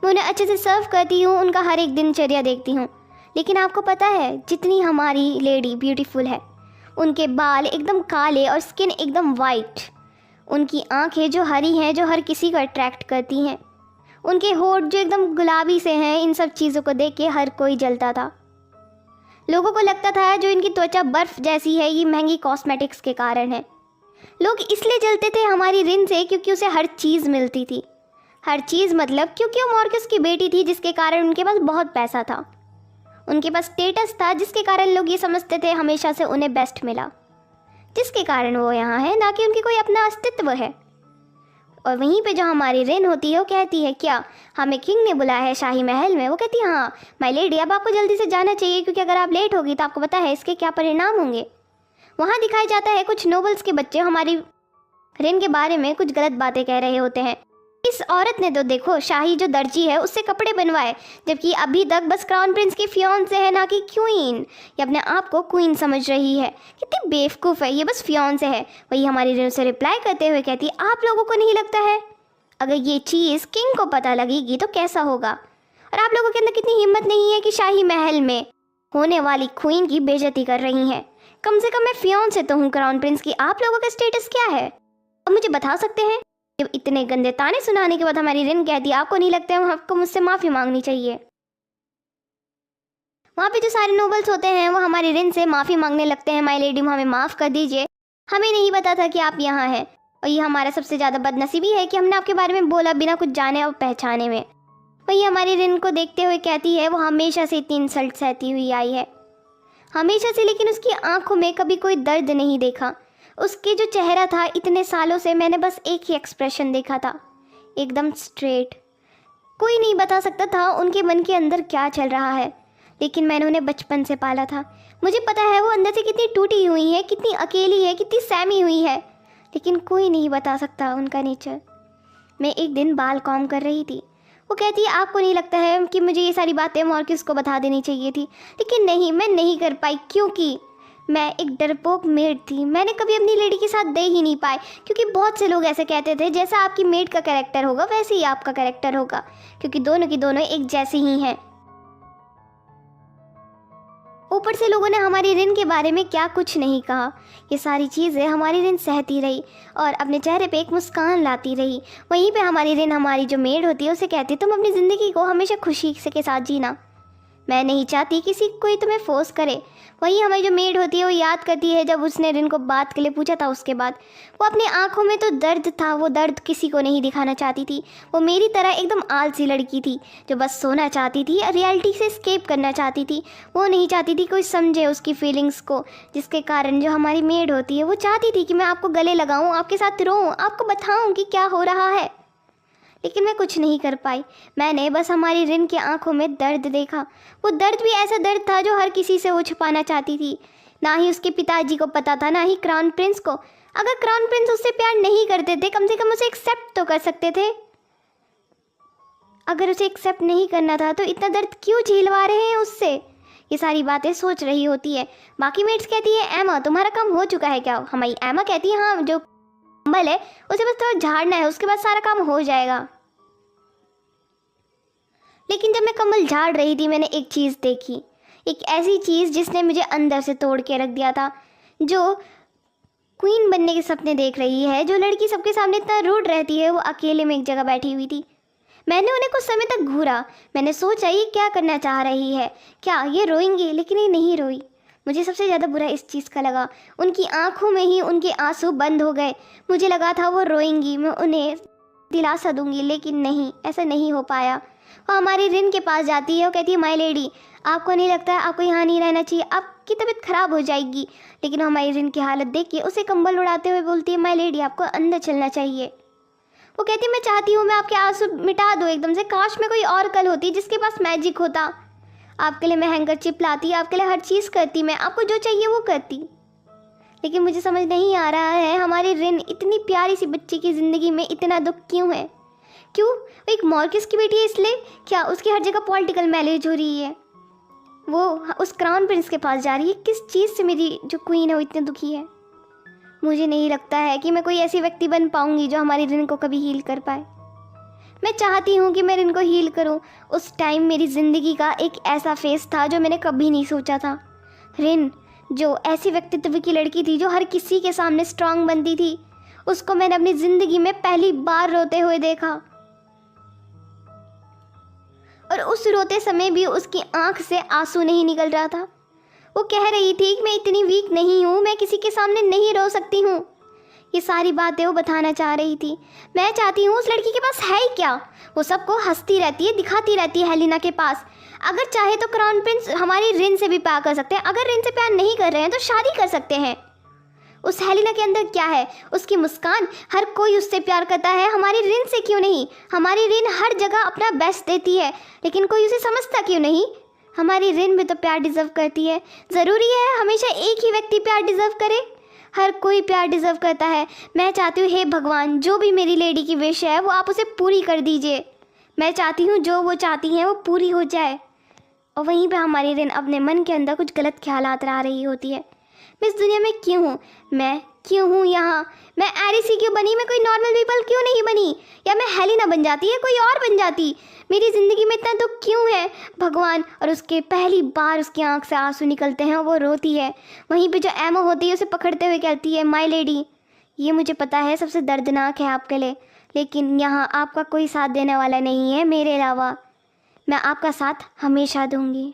मैं उन्हें अच्छे से सर्व करती हूँ, उनका हर एक दिनचर्या देखती हूँ। लेकिन आपको पता है जितनी हमारी लेडी ब्यूटीफुल है, उनके बाल एकदम काले और स्किन एकदम वाइट, उनकी आंखें जो हरी हैं जो हर किसी को अट्रैक्ट करती हैं, उनके होठ जो एकदम गुलाबी से हैं, इन सब चीज़ों को देख के हर कोई जलता था। लोगों को लगता था जो इनकी त्वचा बर्फ़ जैसी है ये महंगी कॉस्मेटिक्स के कारण है। लोग इसलिए जलते थे हमारी रिन से क्योंकि उसे हर चीज़ मिलती थी। हर चीज़ मतलब क्योंकि वो मॉर्कस की बेटी थी, जिसके कारण उनके पास बहुत पैसा था, उनके पास स्टेटस था, जिसके कारण लोग ये समझते थे हमेशा से उन्हें बेस्ट मिला, जिसके कारण वो यहाँ है, ना कि उनकी कोई अपना अस्तित्व है। और वहीं पे जो हमारी रिन होती है वो कहती है क्या हमें किंग ने बुलाया है शाही महल में। वो कहती है हाँ माय लेडी अब आपको जल्दी से जाना चाहिए, क्योंकि अगर आप लेट होगी तो आपको पता है इसके क्या परिणाम होंगे। वहाँ दिखाया जाता है कुछ नोबल्स के बच्चे हमारी रिन के बारे में कुछ गलत बातें कह रहे होते हैं। इस औरत ने तो देखो शाही जो दर्जी है उससे कपड़े बनवाए, जबकि अभी तक बस क्राउन प्रिंस की फियांसे है, ना कि क्वीन। ये अपने आप को क्वीन समझ रही है। कितनी बेवकूफ़ है, ये बस फियांसे है। वही हमारी रिन से रिप्लाई करते हुए कहती आप लोगों को नहीं लगता है अगर ये चीज़ किंग को पता लगेगी तो कैसा होगा, और आप लोगों के अंदर कितनी हिम्मत नहीं है कि शाही महल में होने वाली क्वीन की बेइज्जती कर रही हैं। कम से कम मैं फियांसे तो हूँ क्राउन प्रिंस की, आप लोगों का स्टेटस क्या है अब मुझे बता सकते हैं। जब इतने गंदे ताने सुनाने के बाद हमारी रिन कहती है आपको नहीं लगता है आपको मुझसे माफ़ी मांगनी चाहिए। वहाँ पे जो सारे नोबल्स होते हैं वो हमारी रिन से माफ़ी मांगने लगते हैं, माय लेडी हमें माफ़ कर दीजिए, हमें नहीं पता था कि आप यहाँ हैं, और ये हमारा सबसे ज़्यादा बदनसीबी है कि हमने आपके बारे में बोला बिना कुछ जाने और पहचाने में। वही हमारी रिन को देखते हुए कहती है वो हमेशा से इतनी इंसल्ट सहती हुई आई है, हमेशा से, लेकिन उसकी आंखों में कभी कोई दर्द नहीं देखा। उसके जो चेहरा था इतने सालों से मैंने बस एक ही एक्सप्रेशन देखा था, एकदम स्ट्रेट। कोई नहीं बता सकता था उनके मन के अंदर क्या चल रहा है, लेकिन मैंने उन्हें बचपन से पाला था। मुझे पता है वो अंदर से कितनी टूटी हुई है, कितनी अकेली है, कितनी सहमी हुई है, लेकिन कोई नहीं बता सकता उनका नेचर। मैं एक दिन बाल कॉम कर रही थी, वो कहती है आपको नहीं लगता है कि मुझे ये सारी बातें मॉर्कस को बता देनी चाहिए थी, लेकिन नहीं, मैं नहीं कर पाई क्योंकि मैं एक डरपोक मेड थी। मैंने कभी अपनी लेडी के साथ दे ही नहीं पाए, क्योंकि बहुत से लोग ऐसे कहते थे जैसा आपकी मेड का कैरेक्टर होगा वैसे ही आपका कैरेक्टर होगा, क्योंकि दोनों की दोनों एक जैसी ही हैं। ऊपर से लोगों ने हमारी रिन के बारे में क्या कुछ नहीं कहा। ये सारी चीज़ें हमारी रिन सहती रही और अपने चेहरे पे एक मुस्कान लाती रही। वहीं पे हमारी रिन हमारी जो मेड होती है उसे कहती तुम अपनी ज़िंदगी को हमेशा खुशी से के साथ जीना, मैं नहीं चाहती किसी कोई तुम्हें फोर्स करे। वहीं हमारी जो मेड होती है वो याद करती है जब उसने रिन को बात के लिए पूछा था, उसके बाद वो अपनी आंखों में तो दर्द था, वो दर्द किसी को नहीं दिखाना चाहती थी। वो मेरी तरह एकदम आलसी लड़की थी जो बस सोना चाहती थी, रियलिटी से एस्केप करना चाहती थी। वो नहीं चाहती थी कोई समझे उसकी फीलिंग्स को, जिसके कारण जो हमारी मेड होती है वो चाहती थी कि मैं आपको गले लगाऊँ, आपके साथ रोऊँ, आपको बताऊँ कि क्या हो रहा है। लेकिन मैं कुछ नहीं कर पाई। मैंने बस हमारी रिन की आंखों में दर्द देखा। वो दर्द भी ऐसा दर्द था जो हर किसी से वो छुपाना चाहती थी। ना ही उसके पिताजी को पता था, ना ही क्राउन प्रिंस को। अगर क्राउन प्रिंस उससे प्यार नहीं करते थे, कम से कम उसे एक्सेप्ट तो कर सकते थे। अगर उसे एक्सेप्ट नहीं करना था तो इतना दर्द क्यों झेलवा रहे हैं उससे? ये सारी बातें सोच रही होती है। बाकी मेट्स कहती है, एमा तुम्हारा काम हो चुका है क्या? हमारी एमा कहती है, हाँ, जो कंबल है उसे बस थोड़ा झाड़ना है, उसके बाद सारा काम हो जाएगा। लेकिन जब मैं कंबल झाड़ रही थी, मैंने एक चीज़ देखी, एक ऐसी चीज़ जिसने मुझे अंदर से तोड़ के रख दिया था। जो क्वीन बनने के सपने देख रही है, जो लड़की सबके सामने इतना रूड रहती है, वो अकेले में एक जगह बैठी हुई थी। मैंने उन्हें कुछ समय तक घूरा। मैंने सोचा ये क्या करना चाह रही है, क्या ये रोएंगी? लेकिन ये नहीं रोई। मुझे सबसे ज़्यादा बुरा इस चीज़ का लगा, उनकी आंखों में ही उनके आंसू बंद हो गए। मुझे लगा था वो रोएंगी, मैं उन्हें दिलासा दूंगी, लेकिन नहीं, ऐसा नहीं हो पाया। वो हमारी रिन के पास जाती है, वो कहती है, माय लेडी आपको नहीं लगता है आपको यहाँ नहीं रहना चाहिए, आपकी तबीयत खराब हो जाएगी। लेकिन हमारी रिन की हालत देख के उसे कंबल उड़ाते हुए बोलती है, माय लेडी आपको अंदर चलना चाहिए। वो कहती है, मैं चाहती हूँ मैं आपके आंसू मिटा दूँ एकदम से। काश मैं कोई और कल होती जिसके पास मैजिक होता। आपके लिए मैं हैंकरचिप लाती, आपके लिए हर चीज़ करती, मैं आपको जो चाहिए वो करती। लेकिन मुझे समझ नहीं आ रहा है हमारी रिन इतनी प्यारी सी बच्ची की ज़िंदगी में इतना दुख क्यों है? क्यों? वो एक मॉर्किस की बेटी है इसलिए? क्या उसकी हर जगह पॉलिटिकल मैरिज हो रही है? वो उस क्राउन प्रिंस के पास जा रही है? किस चीज़ से मेरी जो क्वीन है वो इतनी दुखी है? मुझे नहीं लगता है कि मैं कोई ऐसी व्यक्ति बन पाऊंगी जो हमारी रिन को कभी हील कर पाए। मैं चाहती हूँ कि मैं रिन को हील करूँ। उस टाइम मेरी ज़िंदगी का एक ऐसा फेस था जो मैंने कभी नहीं सोचा था। रिन जो ऐसी व्यक्तित्व की लड़की थी जो हर किसी के सामने स्ट्रांग बनती थी, उसको मैंने अपनी ज़िंदगी में पहली बार रोते हुए देखा। और उस रोते समय भी उसकी आंख से आंसू नहीं निकल रहा था। वो कह रही थी कि मैं इतनी वीक नहीं हूँ, मैं किसी के सामने नहीं रो सकती हूँ। ये सारी बातें वो बताना चाह रही थी। मैं चाहती हूँ, उस लड़की के पास है ही क्या? वो सबको हंसती रहती है, दिखाती रहती है हेलिना के पास। अगर चाहे तो क्राउन प्रिंस हमारी रिन से भी प्यार कर सकते हैं। अगर रिन से प्यार नहीं कर रहे हैं तो शादी कर सकते हैं। उस हेलिना के अंदर क्या है? उसकी मुस्कान। हर कोई उससे प्यार करता है, हमारी रिन से क्यों नहीं? हमारी रिन हर जगह अपना बेस्ट देती है, लेकिन कोई उसे समझता क्यों नहीं? हमारी रिन भी तो प्यार डिज़र्व करती है। ज़रूरी है हमेशा एक ही व्यक्ति प्यार डिज़र्व करे? हर कोई प्यार डिज़र्व करता है। मैं चाहती हूँ, हे भगवान, जो भी मेरी लेडी की विश है वो आप उसे पूरी कर दीजिए। मैं चाहती हूँ जो वो चाहती हैं वो पूरी हो जाए। और वहीं पे हमारी रिन अपने मन के अंदर कुछ गलत ख्यालात ला रही होती है। मैं इस दुनिया में क्यों हूँ? मैं क्यों हूँ यहाँ? मैं एरिसी क्यों बनी? मैं कोई नॉर्मल पीपल क्यों नहीं बनी? या मैं हेलिना बन जाती या कोई और बन जाती? मेरी ज़िंदगी में इतना दुख क्यों है भगवान? और उसके पहली बार उसकी आंख से आंसू निकलते हैं और वो रोती है। वहीं पे जो एमा होती है उसे पकड़ते हुए कहती है, माय लेडी ये मुझे पता है सबसे दर्दनाक है आपके लिए, लेकिन यहाँ आपका कोई साथ देने वाला नहीं है मेरे अलावा। मैं आपका साथ हमेशा दूँगी।